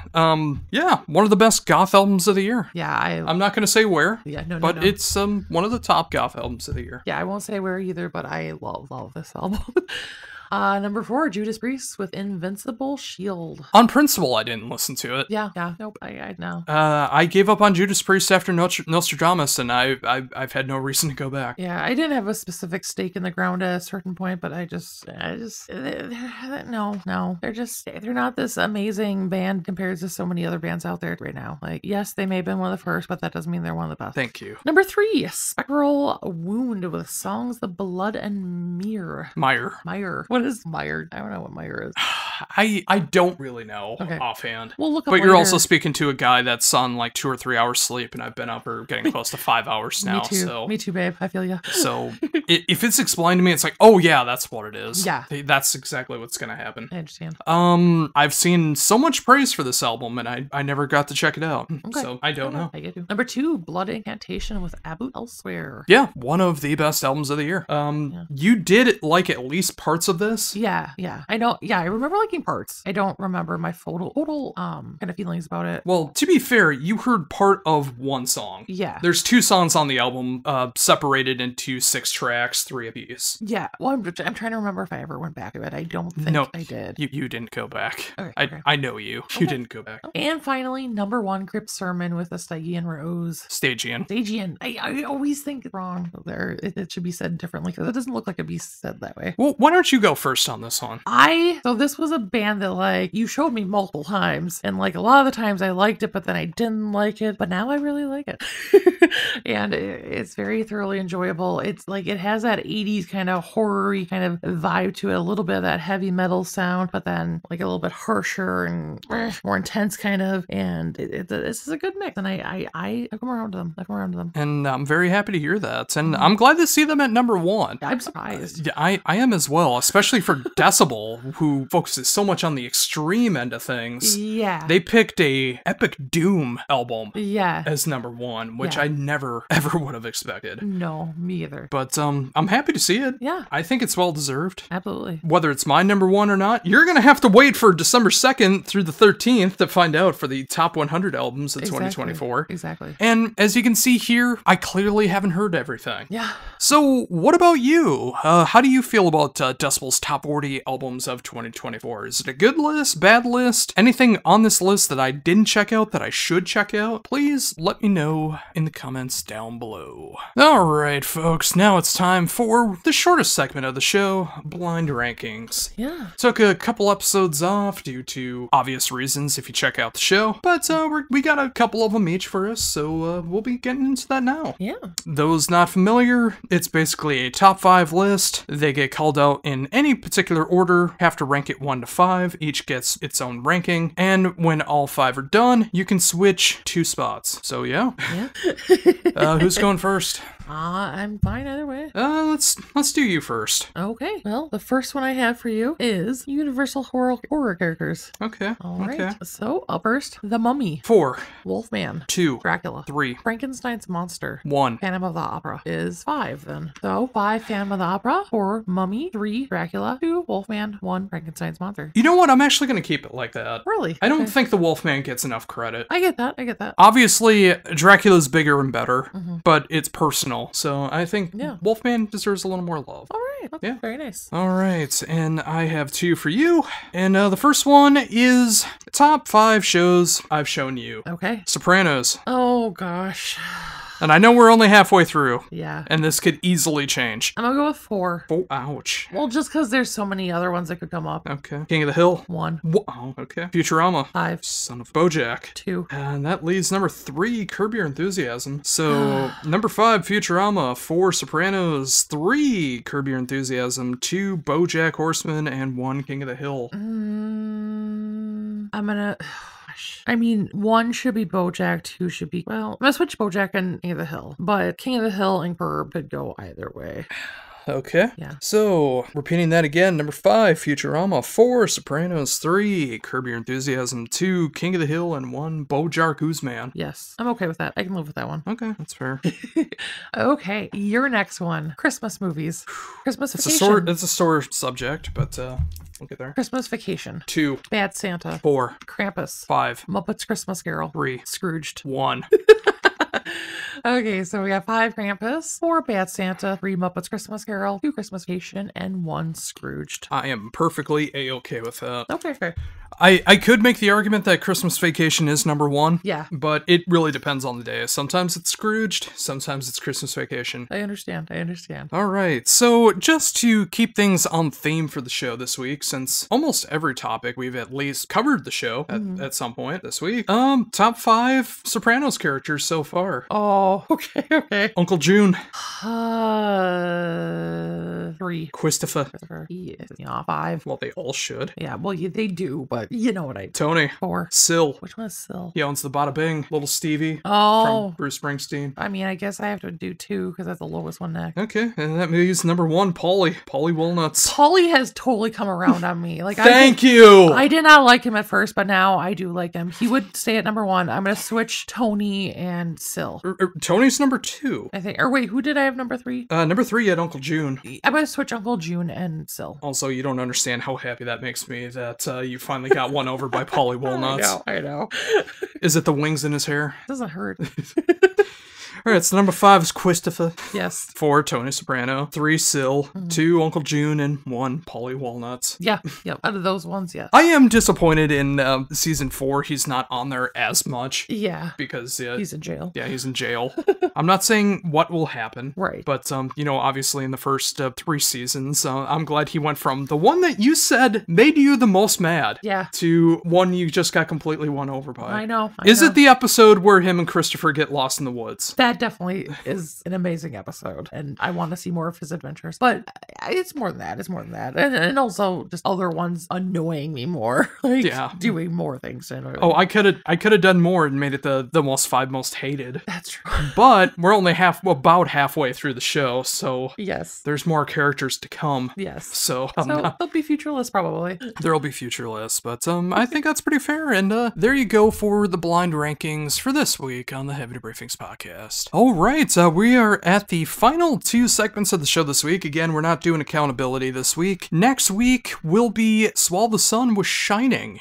Yeah, one of the best goth albums of the year. Yeah, I'm not going to say where. Yeah, no. But it's one of the top goth albums of the year. Yeah, I won't say where either, but I love this album. Number 4, Judas Priest with Invincible Shield. On principle, I didn't listen to it. Yeah, nope, I know. I gave up on Judas Priest after Nostradamus, and I've had no reason to go back. Yeah, I didn't have a specific stake in the ground at a certain point, but they're not this amazing band compared to so many other bands out there right now. Like, yes, they may have been one of the first, but that doesn't mean they're one of the best. Thank you. Number 3, Spectral Wound with Songs The Blood and Meyer. What is Meyer? I don't know what Meyer is. I don't really know offhand. We'll look up But you're later. also speaking to a guy that's on like 2 or 3 hours sleep, and I've been up for getting close to 5 hours now. Me too, babe. I feel ya. So if it's explained to me, it's like, oh yeah, that's what it is. Yeah. That's exactly what's gonna happen. I understand. I've seen so much praise for this album, and I never got to check it out. Okay. So I don't know. I get you. Number 2, Blood Incantation with Abu Elsewhere. Yeah, one of the best albums of the year. You did like at least parts of this? Yeah. I know. Yeah, I remember liking parts. I don't remember my total kind of feelings about it. Well, to be fair, you heard part of one song. Yeah. There's 2 songs on the album, separated into 6 tracks, 3 apiece. Yeah. Well, I'm trying to remember if I ever went back to it. I don't think I did. You didn't go back. Okay. I know you. Okay. You didn't go back. And finally, number 1, Crypt Sermon with a Stygian Rose. Stygian. I always think it's wrong there. It should be said differently because it doesn't look like it'd be said that way. Well, why don't you go first on this one? So this was a band that like you showed me multiple times, and like a lot of the times I liked it, but then I didn't like it, but now I really like it. And it's very thoroughly enjoyable. It's like it has that 80s kind of horror-y kind of vibe to it, a little bit of that heavy metal sound, but then like a little bit harsher and more intense kind of, and this is a good mix, and I come around to them. And I'm very happy to hear that, and I'm glad to see them at number 1. I'm surprised. Yeah, I am as well, especially for Decibel, who focuses so much on the extreme end of things. Yeah. They picked a epic doom album Yeah. as number 1, which Yeah. I never ever would have expected. No, me either. But I'm happy to see it. Yeah. I think it's well deserved. Absolutely. Whether it's my number 1 or not, you're gonna have to wait for December 2nd through the 13th to find out for the top 100 albums of 2024. Exactly. And as you can see here, I clearly haven't heard everything. Yeah. So what about you? How do you feel about Decibel's top 40 albums of 2024? Is it a good list, bad list? Anything on this list that I didn't check out that I should check out? Please let me know in the comments down below. Alright folks, now it's time for the shortest segment of the show, Blind Rankings. Yeah. Took a couple episodes off due to obvious reasons if you check out the show, but we got a couple of them each for us, so we'll be getting into that now. Yeah. Those not familiar, it's basically a top 5 list. They get called out in any particular order, have to rank it 1 to 5, each gets its own ranking, and when all 5 are done, you can switch 2 spots. So yeah. Who's going first? I'm fine either way. Let's do you first. Okay. Well, the first one I have for you is Universal horror characters. Okay. All right. Okay. So, up first, The Mummy, 4, Wolfman, 2, Dracula, 3, Frankenstein's Monster, 1. Phantom of the Opera is 5 then. So, 5 Phantom of the Opera, 4 Mummy, 3 Dracula, 2 Wolfman, 1 Frankenstein's Monster. You know what? I'm actually gonna keep it like that. Really? I don't Okay. think the Wolfman gets enough credit. I get that. Obviously, Dracula's bigger and better, but it's personal, so I think Yeah. Wolfman deserves a little more love. All right. That's Yeah. very nice. All right, and I have 2 for you, and the first one is top 5 shows I've shown you. Okay. Sopranos. Oh, gosh. And I know we're only halfway through. Yeah. And this could easily change. I'm gonna go with 4. Oh, ouch. Well, just because there's so many other ones that could come up. Okay. King of the Hill. 1. Oh, okay. Futurama. 5. Son of BoJack. 2. And that leaves number 3, Curb Your Enthusiasm. So, number 5, Futurama. 4, Sopranos. 3, Curb Your Enthusiasm. 2, BoJack Horseman. And 1, King of the Hill. I'm gonna... I mean, 1 should be BoJack, 2 should be... Well, I'm gonna switch BoJack and King of the Hill. But King of the Hill and Curb could go either way. Okay. Yeah. So, repeating that again. Number 5, Futurama. 4, Sopranos. 3, Curb Your Enthusiasm. 2, King of the Hill. And 1, BoJack Horseman. Yes. I'm okay with that. I can live with that one. Okay, that's fair. Okay. Your next one. Christmas movies. Christmas Vacation. It's a sore subject, but we'll get there. Christmas Vacation. 2, Bad Santa. 4, Krampus. 5, Muppets Christmas Carol. 3, Scrooged. 1. Okay, so we got 5 Krampus, 4 Bad Santa, 3 Muppets Christmas Carol, 2 Christmas Vacation, and 1 Scrooged. I am perfectly a-okay with that. Okay, fair. I could make the argument that Christmas Vacation is number 1. Yeah. But it really depends on the day. Sometimes it's Scrooged, sometimes it's Christmas Vacation. I understand. All right, so just to keep things on theme for the show this week, since almost every topic we've at least covered the show at some point this week, top 5 Sopranos characters so far. Oh, okay. Uncle June. 3. Christopher. Yeah, 5. Well, they all should. Yeah, well, they do, but you know what I do. Tony. 4. Syl. Which one is Syl? He owns the Bada Bing. Little Stevie. Oh. From Bruce Springsteen. I mean, I guess I have to do 2 because that's the lowest one next. Okay, and that means number 1, Paulie. Paulie Walnuts. Paulie has totally come around on me. Like, Thank you! I did not like him at first, but now I do like him. He would stay at number 1. I'm going to switch Tony and Syl. Tony's number 2. I think. Or wait, who did I have number 3? Number 3, you had Uncle June. I'm going to switch Uncle June and Syl. Also, you don't understand how happy that makes me that you finally got one over by Paulie Walnuts. I know. Is it the wings in his hair? It doesn't hurt. All right, so number 5 is Christopher. Yes. 4, Tony Soprano. 3, Syl. 2, Uncle June. And 1, Paulie Walnuts. Yeah. Out of those ones, yeah. I am disappointed in season 4. He's not on there as much. Yeah. Because he's in jail. Yeah, he's in jail. I'm not saying what will happen. Right. But, obviously in the first 3 seasons, I'm glad he went from the one that you said made you the most mad. Yeah. To one you just got completely won over by. I know. Is it the episode where him and Christopher get lost in the woods? That definitely is an amazing episode, and I want to see more of his adventures. But it's more than that. And also just other ones annoying me more. Doing more things. Oh, I could have done more and made it the 5 most hated. That's true. But we're only about halfway through the show, so yes, there's more characters to come. Yes. So there'll be future lists probably. There'll be future lists, but I think that's pretty fair. And there you go for the blind rankings for this week on the Heavy Debriefings podcast. All right, we are at the final 2 segments of the show this week. Again, we're not doing accountability this week. Next week will be Swallow the Sun with Shining.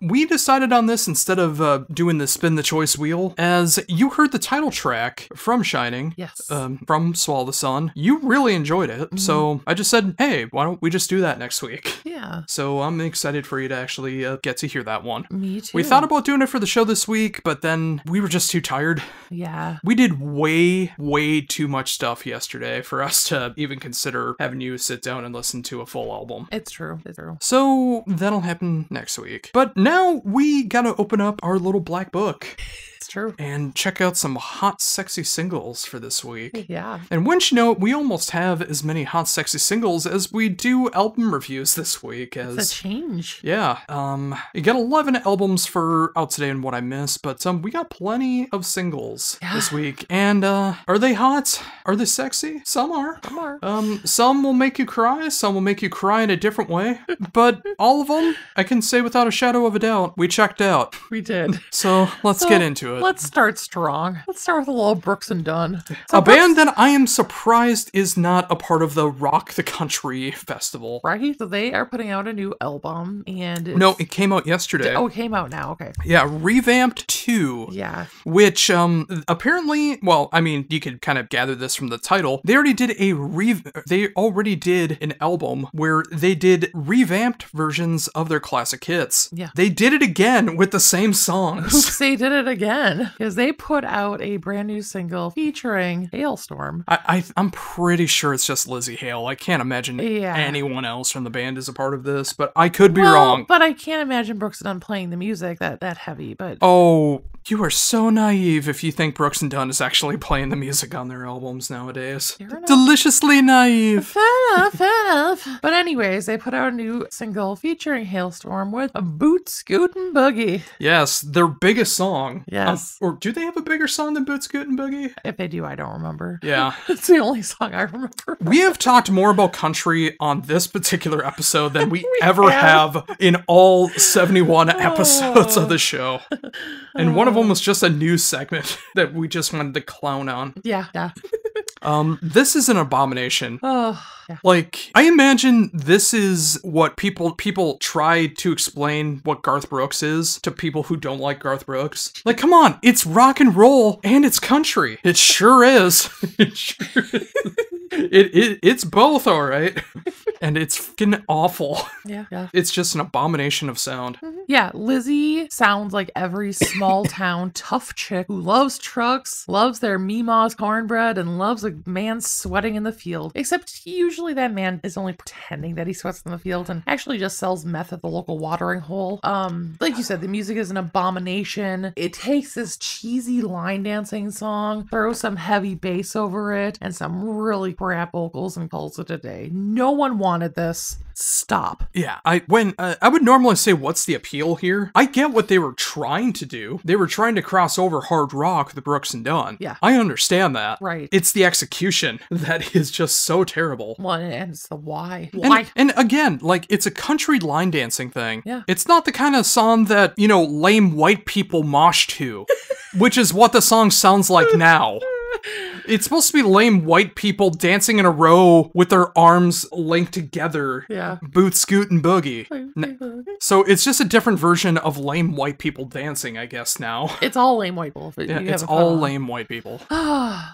We decided on this instead of doing the spin the choice wheel, as you heard the title track from Shining. Yes. From Swallow the Sun. You really enjoyed it, so I just said, hey, why don't we just do that next week? Yeah. So I'm excited for you to actually get to hear that one. Me too. We thought about doing it for the show this week, but then we were just too tired. Yeah. We did way too much stuff yesterday for us to even consider having you sit down and listen to a full album. It's true. So that'll happen next week. But now we gotta open up our little black book. It's true. And check out some hot, sexy singles for this week. Yeah. And wouldn't you know, we almost have as many hot, sexy singles as we do album reviews this week. It's a change. Yeah. You got 11 albums for Out Today and What I Missed, but we got plenty of singles this week. And are they hot? Are they sexy? Some are. Some will make you cry. Some will make you cry in a different way. But all of them, I can say without a shadow of a doubt, we checked out. We did. So let's get into it. Let's start strong. Let's start with a little Brooks and Dunn. A band that I am surprised is not a part of the Rock the Country festival. Right? So they are putting out a new album, and No, it came out yesterday. Oh, it came out now. Okay. Yeah, Revamped 2. Yeah. Which, apparently, well, I mean, you could kind of gather this from the title. They already did an album where they did revamped versions of their classic hits. Yeah. They did it again with the same songs. Oops, they did it again. Because they put out a brand new single featuring Hailstorm. I'm pretty sure it's just Lizzie Hale. I can't imagine Yeah. anyone else from the band is a part of this, but I could be wrong. But I can't imagine Brooks and Dunn playing the music that heavy, but... Oh, you are so naive if you think Brooks and Dunn is actually playing the music on their albums nowadays. Deliciously naive. Fair enough. But anyways, they put out a new single featuring Hailstorm with a Boot Scootin' Boogie. Yes, their biggest song. Yes. Or do they have a bigger song than Boot Scootin' Boogie? If they do, I don't remember. Yeah. It's the only song I remember. We have talked more about country on this particular episode than we ever have in all 71 episodes of the show. And one of them was just a news segment that we just wanted to clown on. Yeah. This is an abomination. Oh, yeah. Like, I imagine this is what people try to explain what Garth Brooks is to people who don't like Garth Brooks. Like, come on, it's rock and roll and it's country. It sure is. It sure is. It's both, all right. And it's fucking awful. Yeah. It's just an abomination of sound. Mm-hmm. Yeah, Lizzie sounds like every small town tough chick who loves trucks, loves their Meemaw's cornbread, and loves a man sweating in the field. Except usually that man is only pretending that he sweats in the field and actually just sells meth at the local watering hole. Like you said, the music is an abomination. It takes this cheesy line dancing song, throws some heavy bass over it, and some really crap vocals and calls it a day. No one wanted this. Stop. Yeah, I would normally say, what's the appeal here? I get what they were trying to do. They were trying to cross over hard rock with Brooks and Dunn. Yeah. I understand that. Right. It's the execution that is just so terrible. Well, and it's the why. And again, like, it's a country line dancing thing. Yeah. It's not the kind of song that, lame white people mosh to, which is what the song sounds like now. It's supposed to be lame white people dancing in a row with their arms linked together. Yeah. Boot, scoot, and boogie. So it's just a different version of lame white people dancing, I guess, now. It's all lame white people. Yeah, it's all lame white people.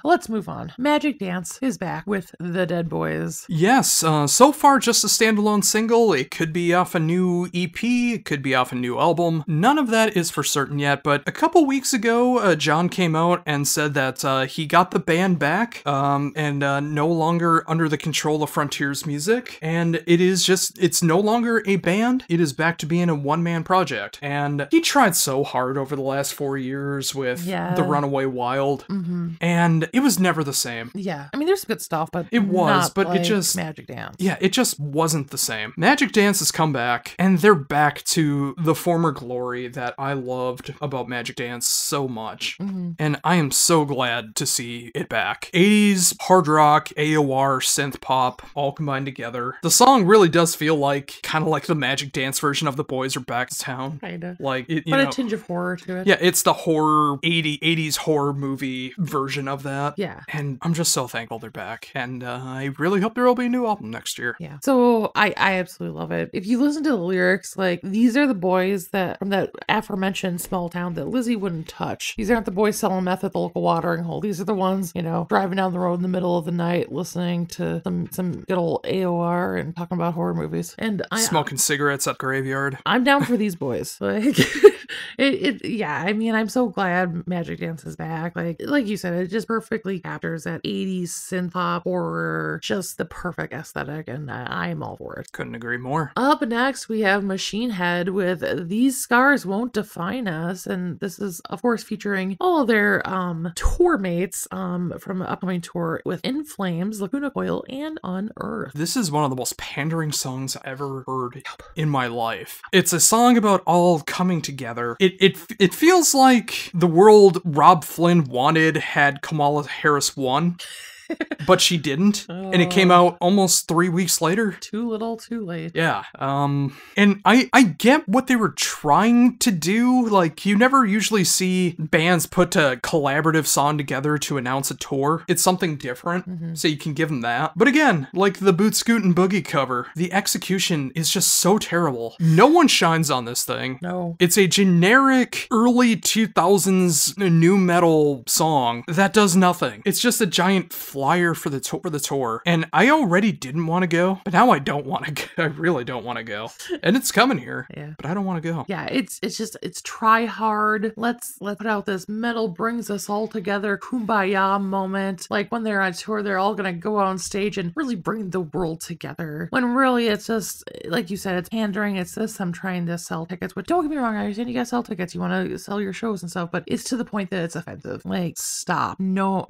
Let's move on. Magic Dance is back with the Dead Boys. Yes, so far just a standalone single. It could be off a new EP, it could be off a new album. None of that is for certain yet, but a couple weeks ago, John came out and said that he got the band back, and no longer under the control of Frontiers Music, and it's no longer a band, it is back to being a one-man project, and he tried so hard over the last 4 years with The Runaway Wild, and it was never the same. Yeah, I mean, there's good stuff, but it was, but like it just... Magic Dance. Yeah, it just wasn't the same. Magic Dance has come back, and they're back to the former glory that I loved about Magic Dance so much, and I am so glad to see it back. 80s hard rock, AOR, synth pop, all combined together. The song really does feel like kind of like the Magic Dance version of The Boys Are Back to Town. Kinda. Like it, but a tinge of horror to it. Yeah, it's the horror 80s horror movie version of that. Yeah. And I'm just so thankful they're back. And I really hope there will be a new album next year. Yeah. So I absolutely love it. If you listen to the lyrics, like, these are the boys that from that aforementioned small town that Lizzie wouldn't touch. These aren't the boys selling meth at the local watering hole. These are the ones, driving down the road in the middle of the night, listening to some good old AOR and talking about horror movies. And smoking cigarettes at Graveyard. I'm down for these boys. Like, yeah, I mean, I'm so glad Magic Dance is back. Like you said, it just perfectly captures that 80s synth pop horror, just the perfect aesthetic, and I'm all for it. Couldn't agree more. Up next, we have Machine Head with These Scars Won't Define Us, and this is, of course, featuring all of their tour mates from the upcoming tour with In Flames, Lacuna Coil, and Unearthed. This is one of the most pandering songs I've ever heard in my life. It's a song about all coming together. It feels like the world Rob Flynn wanted had Kamala Harris won. but she didn't. And it came out almost 3 weeks later. Too little, too late. Yeah. And I get what they were trying to do. Like, you never usually see bands put a collaborative song together to announce a tour. It's something different, so you can give them that. But again, like the Boot Scoot and Boogie cover, the execution is just so terrible. No one shines on this thing. No. It's a generic early 2000s new metal song that does nothing. It's just a giant flyer for the tour. And I already didn't want to go, but now I don't want to go. I really don't want to go. And it's coming here, but I don't want to go. Yeah, it's try hard. Let's put out this metal brings us all together kumbaya moment. Like when they're on tour, they're all gonna go on stage and really bring the world together. When really it's just, like you said, it's pandering. It's this, I'm trying to sell tickets. But don't get me wrong, I understand you guys sell tickets. You want to sell your shows and stuff, but it's to the point that it's offensive. Like, stop. No,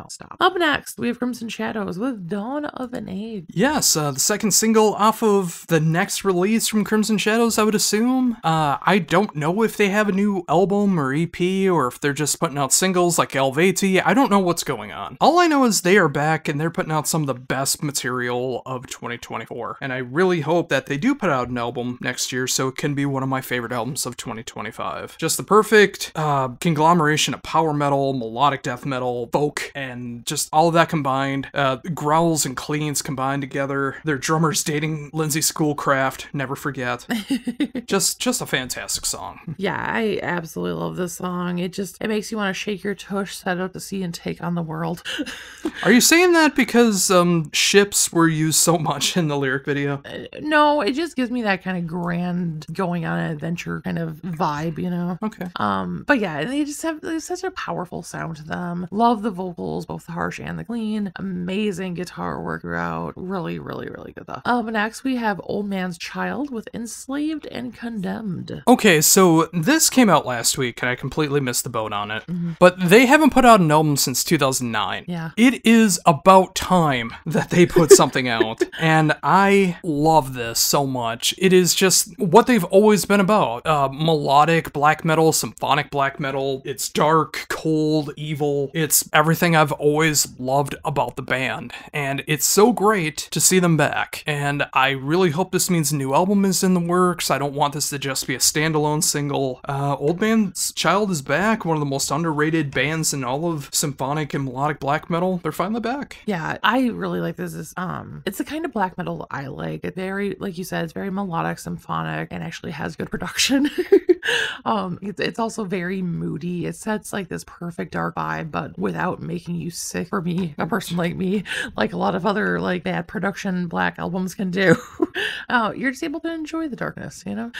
stop. Up next, we have Crimson Shadows with Dawn of an Age. Yes, the second single off of the next release from Crimson Shadows, I would assume. I don't know if they have a new album or EP, or if they're just putting out singles like Elvati. I don't know what's going on. All I know is they are back and they're putting out some of the best material of 2024. And I really hope that they do put out an album next year so it can be one of my favorite albums of 2025. Just the perfect conglomeration of power metal, melodic death metal, folk, and just all of that combined. Growls and cleans combined together. Their drummer's dating Lindsay Schoolcraft, never forget. just a fantastic song. Yeah, I absolutely love this song. It makes you want to shake your tush, set out to sea, and take on the world. Are you saying that because ships were used so much in the lyric video? No, it just gives me that kind of grand going on an adventure kind of vibe, you know? Okay. But yeah, they just have such a powerful sound to them. Love the vocals, both the harsh and the clean. Amazing guitar work throughout. Really, really, really good stuff. Next we have Old Man's Child with Enslaved and Condemned. Okay, so this came out last week and I completely missed the boat on it. But they haven't put out an album since 2009. Yeah. It is about time that they put something out. And I love this so much. It is just what they've always been about. Melodic black metal, symphonic black metal. It's dark, cold, evil. It's everything I've always loved about the band. And it's so great to see them back. And I really hope this means a new album is in the works. I don't want this to just be a standalone single. Old Man's Child is back. One of the most underrated bands in all of symphonic and melodic black metal. They're finally back. Yeah, I really like this. It's the kind of black metal that I like. It very, like you said, it's very melodic, symphonic, and actually has good production. It's also very moody. It sets like this perfect dark vibe, but without making you sick. For me, a person like me, like a lot of other like bad production black albums can do. You're just able to enjoy the darkness, you know?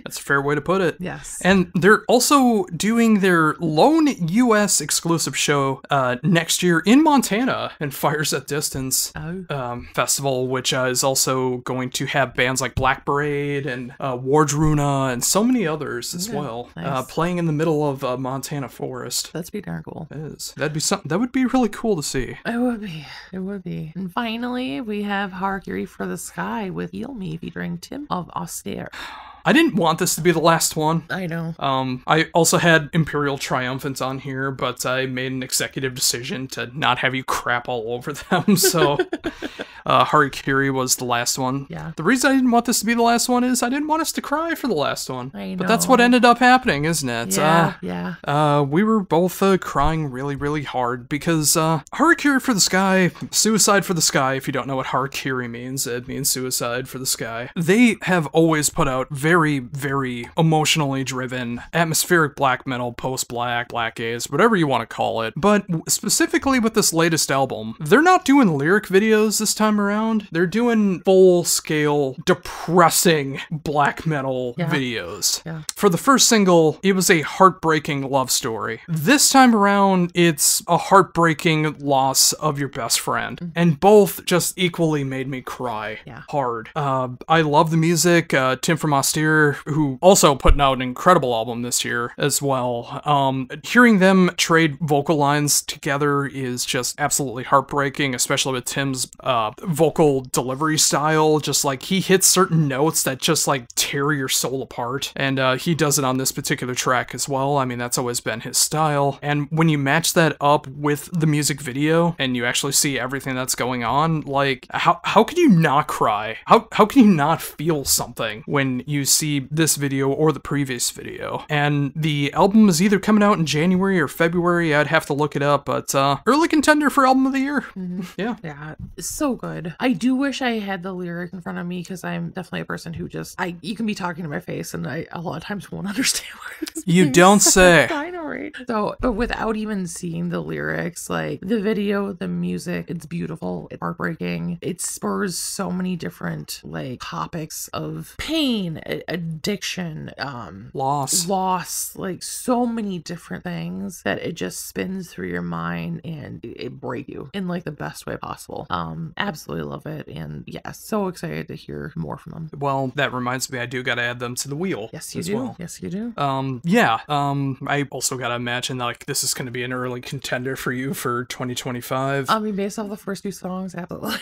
That's a fair way to put it. Yes. And they're also doing their lone US exclusive show next year in Montana and Fires at Distance festival, which is also going to have bands like Black Parade and Wardruna and so many others as well. Nice. Playing in the middle of Montana forest. That's pretty darn cool. It is. That'd be something that would be really cool to see. It would be. It would be. And finally, we have Harakiri for the Sky with Heal Me featuring Tim of Austere. I didn't want this to be the last one. I know. I also had Imperial Triumphant on here, but I made an executive decision to not have you crap all over them, so Harakiri was the last one. Yeah. The reason I didn't want this to be the last one is I didn't want us to cry for the last one. I know. But that's what ended up happening, isn't it? Yeah. We were both crying really, really hard because Harakiri for the Sky, Suicide for the Sky, if you don't know what Harakiri means, it means suicide for the sky. They have always put out very, very emotionally driven, atmospheric black metal, post-black, black gaze, whatever you want to call it. But specifically with this latest album, they're not doing lyric videos this time around. They're doing full-scale, depressing black metal videos. Yeah. For the first single, it was a heartbreaking love story. This time around, it's a heartbreaking loss of your best friend. And both just equally made me cry hard. I love the music. Tim from Austere, who also putting out an incredible album this year as well. Hearing them trade vocal lines together is just absolutely heartbreaking, especially with Tim's vocal delivery style. Just like he hits certain notes that just like tear your soul apart. And he does it on this particular track as well. I mean, that's always been his style. And when you match that up with the music video and you actually see everything that's going on, like, how can you not cry? How can you not feel something when you see this video or the previous video? And the album is either coming out in January or February. I'd have to look it up, but early contender for album of the year. Yeah. Yeah, it's so good. I do wish I had the lyric in front of me, because I'm definitely a person who just, you can be talking to my face and I a lot of times won't understand what it's You don't say. I know, right? So, but without even seeing the lyrics, like the video, the music, it's beautiful, it's heartbreaking. It spurs so many different like topics of pain, addiction, loss, like so many different things that it just spins through your mind and it breaks you in like the best way possible. Absolutely love it. And yeah, so excited to hear more from them. Well, that reminds me, I do gotta add them to the wheel. Yes, you do. Well. Yes, you do. Yeah. I also gotta imagine like this is gonna be an early contender for you for 2025. I mean, based off the first two songs, absolutely.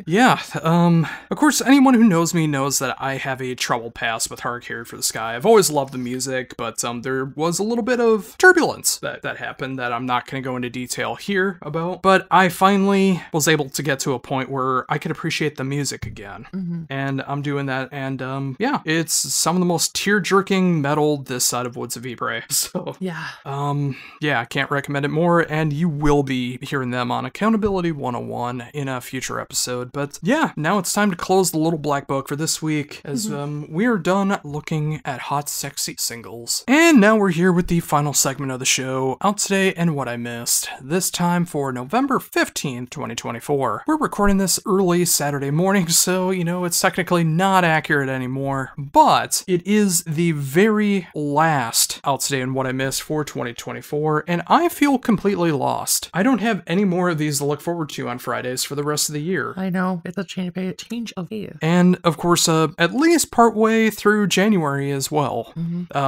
Yeah. Of course, anyone who knows me knows that I have a troubled past with Harakiri for the Sky. I've always loved the music, but there was a little bit of turbulence that happened that I'm not gonna go into detail here about. But I finally was able to get to a point where I could appreciate the music again. And I'm doing that, and yeah, it's some of the most tear-jerking metal this side of Woods of Ypres. So yeah, I can't recommend it more, and you will be hearing them on Accountability 101 in a future episode. But yeah, now it's time to close the little black book for this week, as we are done looking at hot, sexy singles. And now we're here with the final segment of the show, Out Today and What I Missed, this time for November 15th, 2024. We're recording this early Saturday morning, so, you know, it's technically not accurate anymore, but it is the very last Out Today and What I Missed for 2024, and I feel completely lost. I don't have any more of these to look forward to on Fridays for the rest of the year. I know, it's a change of pace. And, of course, at least partway through January as well.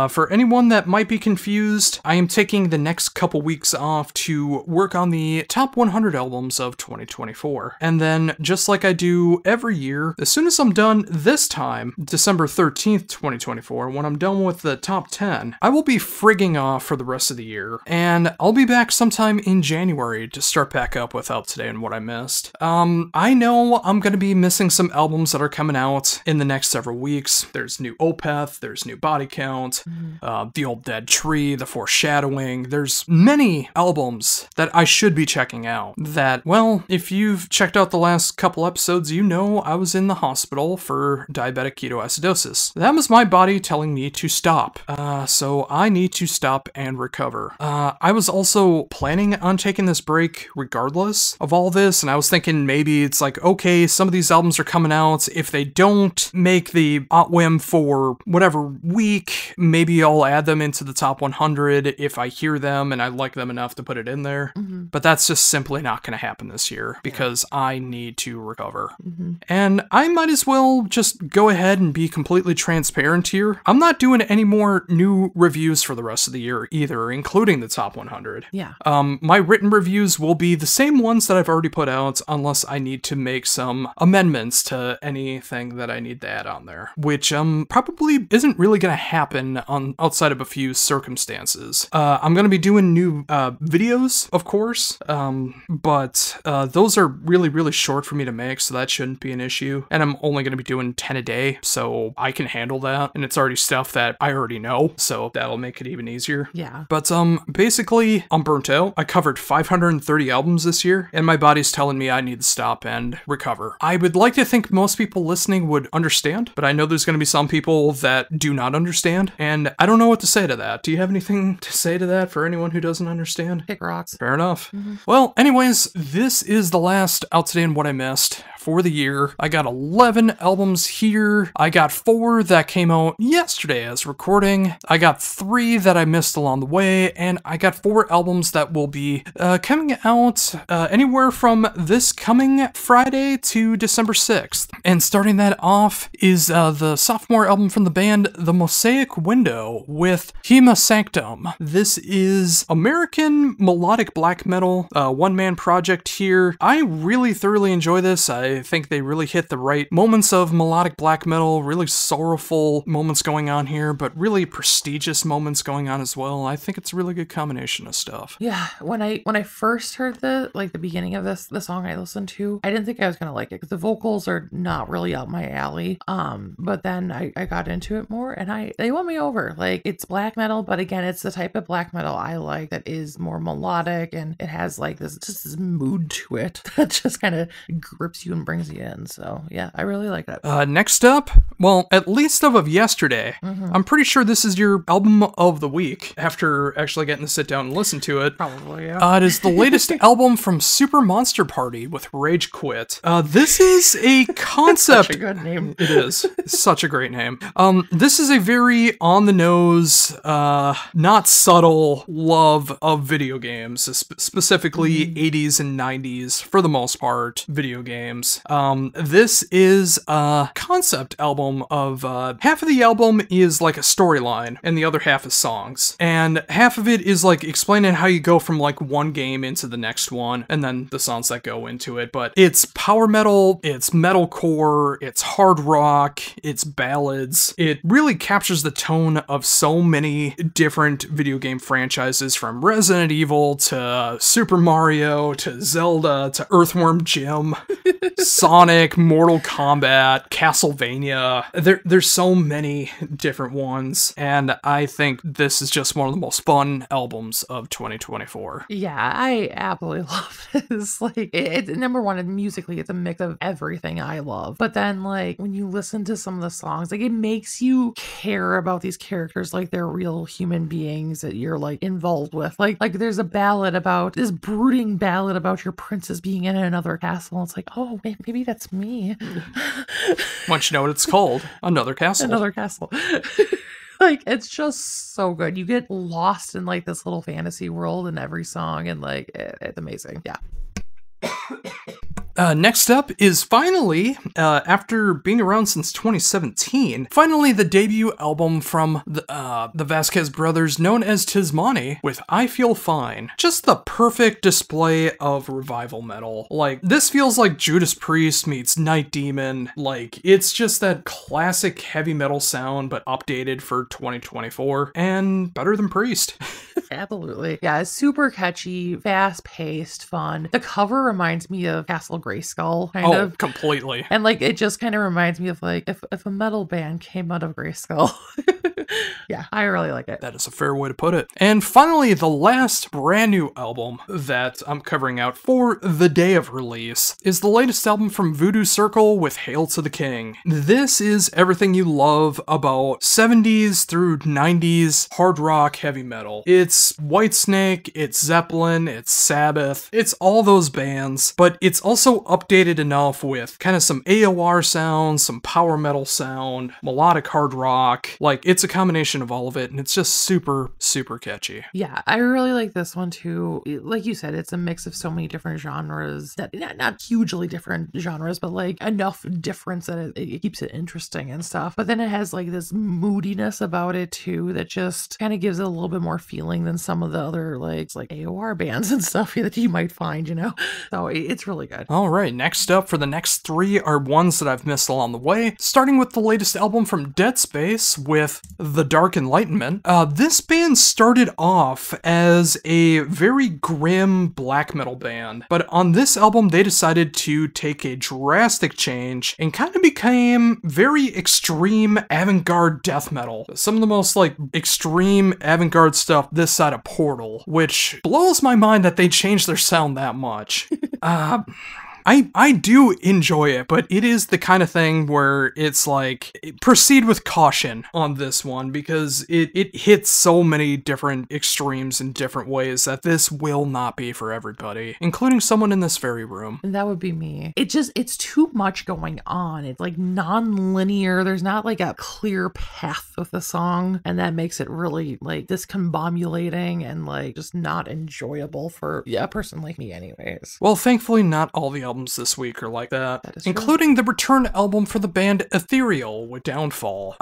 For anyone that might be confused, I am taking the next couple weeks off to work on the top 100 albums of 2024. And then, just like I do every year, as soon as I'm done this time, December 13th, 2024, when I'm done with the top 10, I will be frigging off for the rest of the year. And I'll be back sometime in January to start back up with Out Today and What I Missed. I know I'm going to be missing some albums that are coming out in the next several weeks. There's new Opeth, there's new Body Count, The Old Dead Tree, The Foreshadowing. There's many albums that I should be checking out that, well, if you've checked out the last couple episodes, you know I was in the hospital for diabetic ketoacidosis. That was my body telling me to stop. So I need to stop and recover. I was also planning on taking this break regardless of all this, and I was thinking maybe it's like, okay, some of these albums are coming out. If they don't make the OT&WIM for whatever week, maybe I'll add them into the top 100 if I hear them and I like them enough to put it in there. But that's just simply not going to happen this year because I need to recover. And I might as well just go ahead and be completely transparent here. I'm not doing any more new reviews for the rest of the year either, including the top 100. Yeah. My written reviews will be the same ones that I've already put out unless I need to make some amendments to anything that I need to add on there, which probably isn't really going to happen outside of a few circumstances. I'm going to be doing new videos, of course, but those are really, really short for me to make, so that shouldn't be an issue. And I'm only going to be doing 10 a day, so I can handle that. And it's already stuff that I already know, so that'll make it even easier. Yeah. But basically, I'm burnt out. I covered 530 albums this year, and my body's telling me I need to stop and recover. I would like to think most people listening would understand, but I know there's going to be some people that do not understand, and I don't know what to say to that. Do you have anything to say to that for anyone who doesn't understand? Kick rocks. Fair enough. Well, anyways, this is the last Out Today and What I Missed for the year. I got 11 albums here. I got 4 that came out yesterday as recording. I got 3 that I missed along the way, and I got 4 albums that will be coming out anywhere from this coming Friday to December 6th. And starting that off is the sophomore album from the band The Mosaic Window with Hema Sanctum. This is American melodic black metal, one-man project here. I really thoroughly enjoy this. I I think they really hit the right moments of melodic black metal, really sorrowful moments going on here, but really prestigious moments going on as well. I think it's a really good combination of stuff. Yeah, when I first heard the beginning of the song I listened to, I didn't think I was gonna like it because the vocals are not really up my alley. But then I got into it more, and they won me over. Like, it's black metal, but again, it's the type of black metal I like that is more melodic, and it has like this mood to it that just kind of grips you and brings you in. So yeah, I really like it. Next up, well, at least of yesterday, I'm pretty sure this is your album of the week after actually getting to sit down and listen to it. Probably, yeah. It is the latest album from Super Monster Party with Rage Quit. This is a concept. Such a good name. It is. It's such a great name. This is a very on the nose, not subtle love of video games, specifically 80s and 90s, for the most part, video games. This is a concept album of, half of the album is like a storyline, and the other half is songs. And half of it is like explaining how you go from like one game into the next one, and then the songs that go into it. But it's power metal, it's metalcore, it's hard rock, it's ballads. It really captures the tone of so many different video game franchises, from Resident Evil to Super Mario to Zelda to Earthworm Jim, Sonic, Mortal Kombat, Castlevania. There's so many different ones, and I think this is just one of the most fun albums of 2024. Yeah, I absolutely love this. Like, it's number one, musically, it's a mix of everything I love. But then, like, when you listen to some of the songs, like, it makes you care about these characters like they're real human beings that you're like involved with. Like there's a ballad about this brooding ballad about your princess being in another castle. It's like, oh, maybe that's me. Once you know what it's called, Another Castle. Another Castle. Like, it's just so good. You get lost in like this little fantasy world in every song, and like it's amazing. Yeah. Next up is finally, after being around since 2017, finally the debut album from the Vasquez brothers, known as Tismani, with I Feel Fine. Just the perfect display of revival metal. Like, this feels like Judas Priest meets Night Demon. Like, it's just that classic heavy metal sound, but updated for 2024, and better than Priest. Absolutely. Yeah, it's super catchy, fast-paced, fun. The cover reminds me of Castle Grayskull, kind of. Oh, completely. And like, it just kind of reminds me of like, if a metal band came out of Grayskull. Yeah, I really like it. That is a fair way to put it. And finally, the last brand new album that I'm covering out for the day of release is the latest album from Voodoo Circle with Hail to the King. This is everything you love about 70s through 90s hard rock heavy metal. It's Whitesnake, it's Zeppelin, it's Sabbath, it's all those bands, but it's also updated enough with kind of some AOR sound, some power metal sound, melodic hard rock. Like, it's a combination of all of it, and it's just super, super catchy. Yeah, I really like this one too. Like you said, it's a mix of so many different genres, that not hugely different genres, but like enough difference that it keeps it interesting and stuff. But then it has like this moodiness about it too that just kind of gives it a little bit more feeling than some of the other like AOR bands and stuff that you might find, you know? So it's really good. All right, next up for the next three are ones that I've missed along the way, starting with the latest album from Dead Space with The Dark Enlightenment. This band started off as a very grim black metal band, but on this album they decided to take a drastic change and kind of became very extreme avant-garde death metal. Some of the most like extreme avant-garde stuff this side of Portal, which blows my mind that they changed their sound that much. I do enjoy it, but it is the kind of thing where it's like, proceed with caution on this one, because it hits so many different extremes in different ways that this will not be for everybody, including someone in this very room. And that would be me. It's too much going on. It's like non-linear. There's not like a clear path with the song, and that makes it really like discombobulating and like just not enjoyable for a person like me anyways. Well, thankfully not all the albums albums this week are like that. That is true. Including the return album for the band Ethereal with Downfall.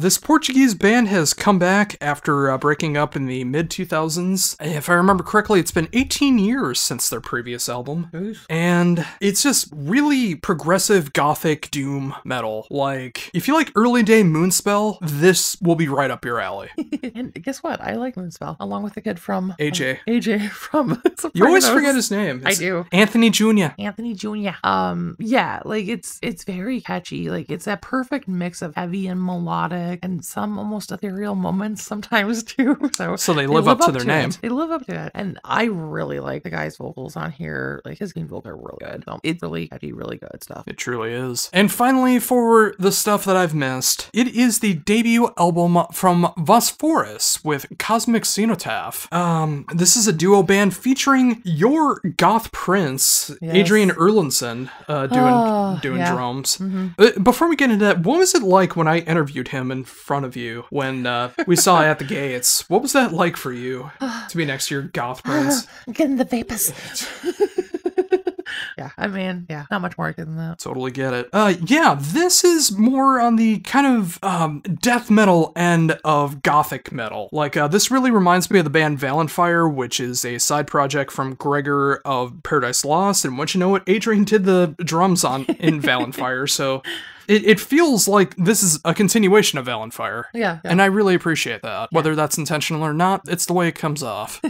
This Portuguese band has come back after breaking up in the mid-2000s. If I remember correctly, it's been 18 years since their previous album. Oof. And it's just really progressive gothic doom metal. Like, if you like early day Moonspell, this will be right up your alley. And guess what? I like Moonspell, along with the kid from AJ. AJ from Sopranos. You always forget his name. I do. Anthony Jr. Anthony Jr. Yeah, like it's very catchy. Like it's that perfect mix of heavy and melodic and some almost ethereal moments sometimes too. So they live up to their name. They live up to it. And I really like the guy's vocals on here. Like his vocals are really good. So it's really catchy, really good stuff. It truly is. And finally, for the stuff that I've missed, it is the debut album from Phosphorus with Cosmic Cenotaph. This is a duo band featuring your goth prince, Yes. Adrian Erlandson, doing yeah. drums. Mm-hmm. Before we get into that, what was it like when I interviewed him in front of you when we saw At the Gates? What was that like for you to be next to your goth prince? Getting the vapors. Yeah, I mean, yeah, not much more than that. Totally get it. Yeah, this is more on the kind of death metal end of gothic metal. Like, this really reminds me of the band Valenfire, which is a side project from Gregor of Paradise Lost, and once you know what, Adrian did the drums on in Valenfire, so it feels like this is a continuation of Valenfire. Yeah. And I really appreciate that. Whether that's intentional or not, it's the way it comes off.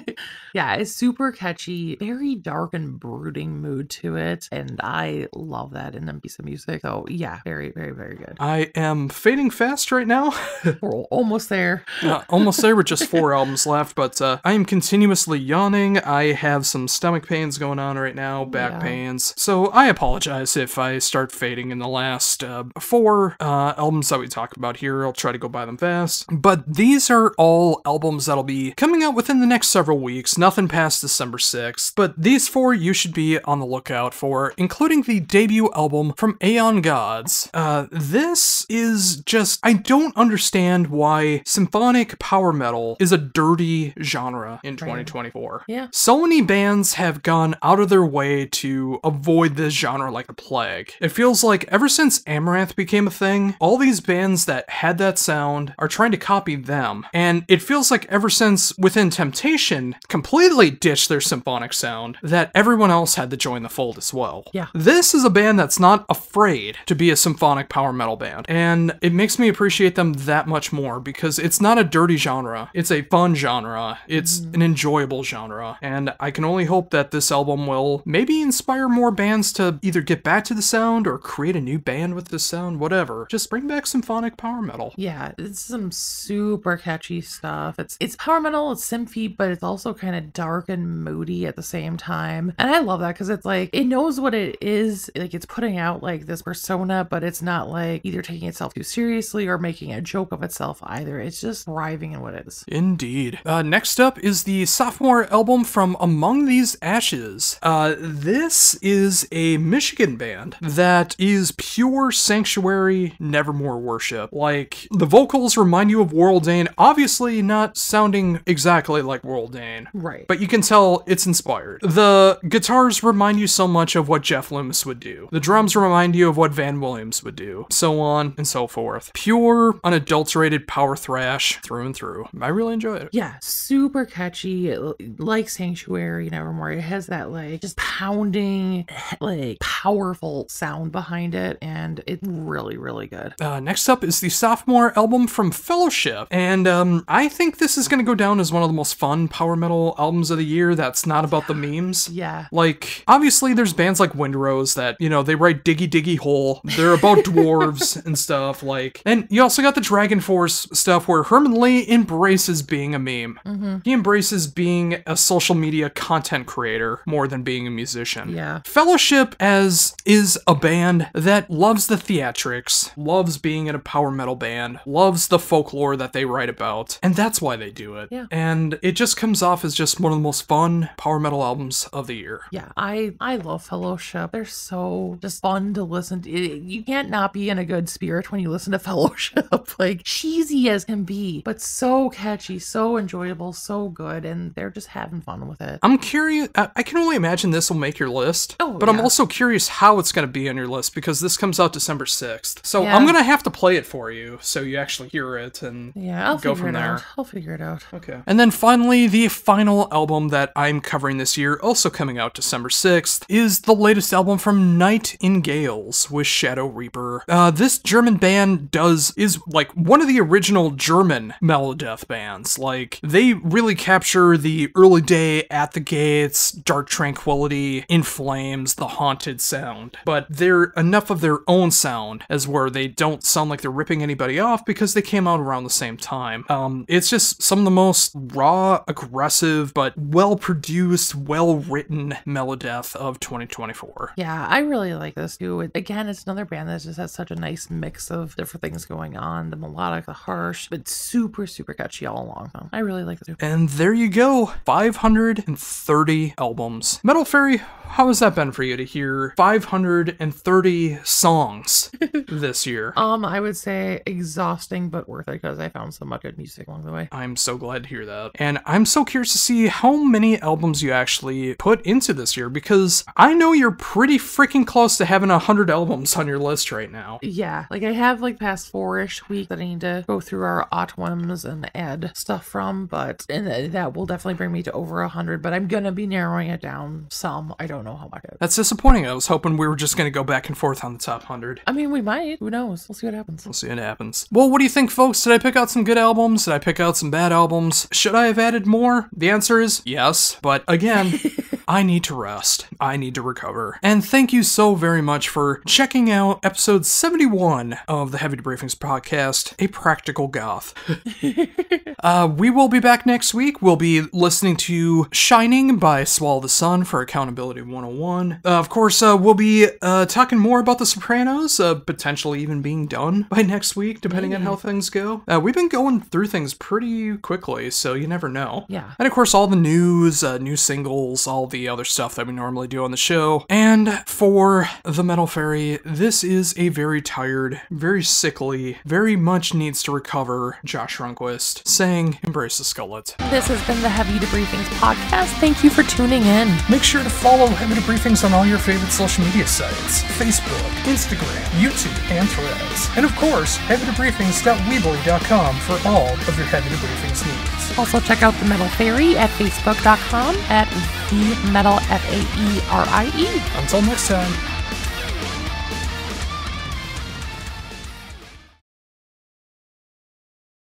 Yeah, it's super catchy, very dark and brooding mood to it, and I love that in a piece of music. So yeah, very, very, very good. I am fading fast right now. We're almost there. Almost there with just 4 albums left, but I am continuously yawning. I have some stomach pains going on right now, back pains. So I apologize if I start fading in the last 4 albums that we talk about here. I'll try to go by them fast. But these are all albums that'll be coming out within the next several weeks. Nothing past December 6th, but these 4 you should be on the lookout for, including the debut album from Aeon Gods. This is just, I don't understand why symphonic power metal is a dirty genre in 2024. Yeah. So many bands have gone out of their way to avoid this genre like a plague. It feels like ever since Amaranth became a thing, all these bands that had that sound are trying to copy them, and it feels like ever since Within Temptation completely ditched their symphonic sound, that everyone else had to join the fold as well. Yeah. This is a band that's not afraid to be a symphonic power metal band, and it makes me appreciate them that much more because it's not a dirty genre, it's a fun genre, it's an enjoyable genre, and I can only hope that this album will maybe inspire more bands to either get back to the sound or create a new band with the sound, whatever. Just bring back symphonic power metal. Yeah, it's some super catchy stuff. It's power metal, it's symphy, but it's also kind of dark and moody at the same time. And I love that because it's like, it knows what it is. Like, it's putting out like this persona, but it's not like either taking itself too seriously or making a joke of itself either. It's just thriving in what it is. Indeed. Next up is the sophomore album from Among These Ashes. This is a Michigan band that is pure sanctuary, nevermore worship. Like, the vocals remind you of Worldane, obviously not sounding exactly like Worldane. Right. But you can tell it's inspired. The guitars remind you so much of what Jeff Loomis would do. The drums remind you of what Van Williams would do. So on and so forth. Pure, unadulterated power thrash through and through. I really enjoy it. Yeah, super catchy, like Sanctuary, Nevermore. It has that like just pounding, like powerful sound behind it, and it's really, really good. Next up is the sophomore album from Fellowship, and I think this is going to go down as one of the most fun power metal albums of the year that's not about the memes. Yeah. Like, obviously there's bands like Windrose that, you know, they write Diggy Diggy Hole, they're about dwarves and stuff, like, and you also got the Dragon Force stuff where Herman Lee embraces being a meme. He embraces being a social media content creator more than being a musician. Yeah. Fellowship is a band that loves the theatrics, loves being in a power metal band, loves the folklore that they write about, and that's why they do it. Yeah. And it just comes off as just one of the most fun power metal albums of the year. Yeah, I love Fellowship. They're so just fun to listen to. You can't not be in a good spirit when you listen to Fellowship. Like, cheesy as can be, but so catchy, so enjoyable, so good, and they're just having fun with it. I'm curious, I can only imagine this will make your list, but yeah. I'm also curious how it's going to be on your list, because this comes out December 6th. So Yeah. I'm going to have to play it for you so you actually hear it and Yeah, I'll go figure from it there. out. I'll figure it out. Okay. And then finally, the final album that I'm covering this year, also coming out December 6th, is the latest album from Night in Gales with Shadow Reaper. This German band is like one of the original German melodeath bands. Like, they really capture the early day At the Gates, Dark Tranquility, In Flames, the haunted sound. But they're enough of their own sound as where they don't sound like they're ripping anybody off, because they came out around the same time. It's just some of the most raw, aggressive, but well-produced, well-written melodeath of 2024. Yeah, I really like this too. Again, it's another band that just has such a nice mix of different things going on. The melodic, the harsh, but super, super catchy all along. So I really like it too. And there you go, 530 albums. Metal Faerie, how has that been for you to hear 530 songs this year? I would say exhausting, but worth it, because I found so much good music along the way. I'm so glad to hear that. And I'm so curious to see how many albums you actually put into this year, because I know you're pretty freaking close to having 100 albums on your list right now. Yeah, like I have like past 4-ish weeks that I need to go through our OT&WIMs and add stuff from, and that will definitely bring me to over 100, but I'm gonna be narrowing it down some. I don't know how much. That's disappointing. I was hoping we were just going to go back and forth on the top 100. I mean, we might. Who knows? We'll see what happens. We'll see what happens. Well, what do you think, folks? Did I pick out some good albums? Did I pick out some bad albums? Should I have added more? The answer is yes, but again, I need to rest. I need to recover. And thank you so very much for checking out episode 71 of the Heavy Debriefings podcast, A Practical Goth. We will be back next week. We'll be listening to Shining by Swallow the Sun for Accountability 101. Of course, we'll be talking more about The Sopranos, potentially even being done by next week, depending on how things go. We've been going through things pretty quickly, so you never know. Yeah. And of course, all the news, new singles, all the other stuff that we normally do on the show. And for the Metal Faerie, this is a very tired, very sickly, very much needs to recover Josh Runquist saying, "Embrace the Skullet." This has been the Heavy Debriefings podcast. Thank you for tuning in. Make sure to follow Heavy Debriefings on all your favorite social media sites: Facebook, Instagram, YouTube, and Threads. And of course, heavydebriefings.weebly.com for all of your Heavy Debriefings needs. Also check out the Metal Faerie at facebook.com at the Metal Faerie. Until next time.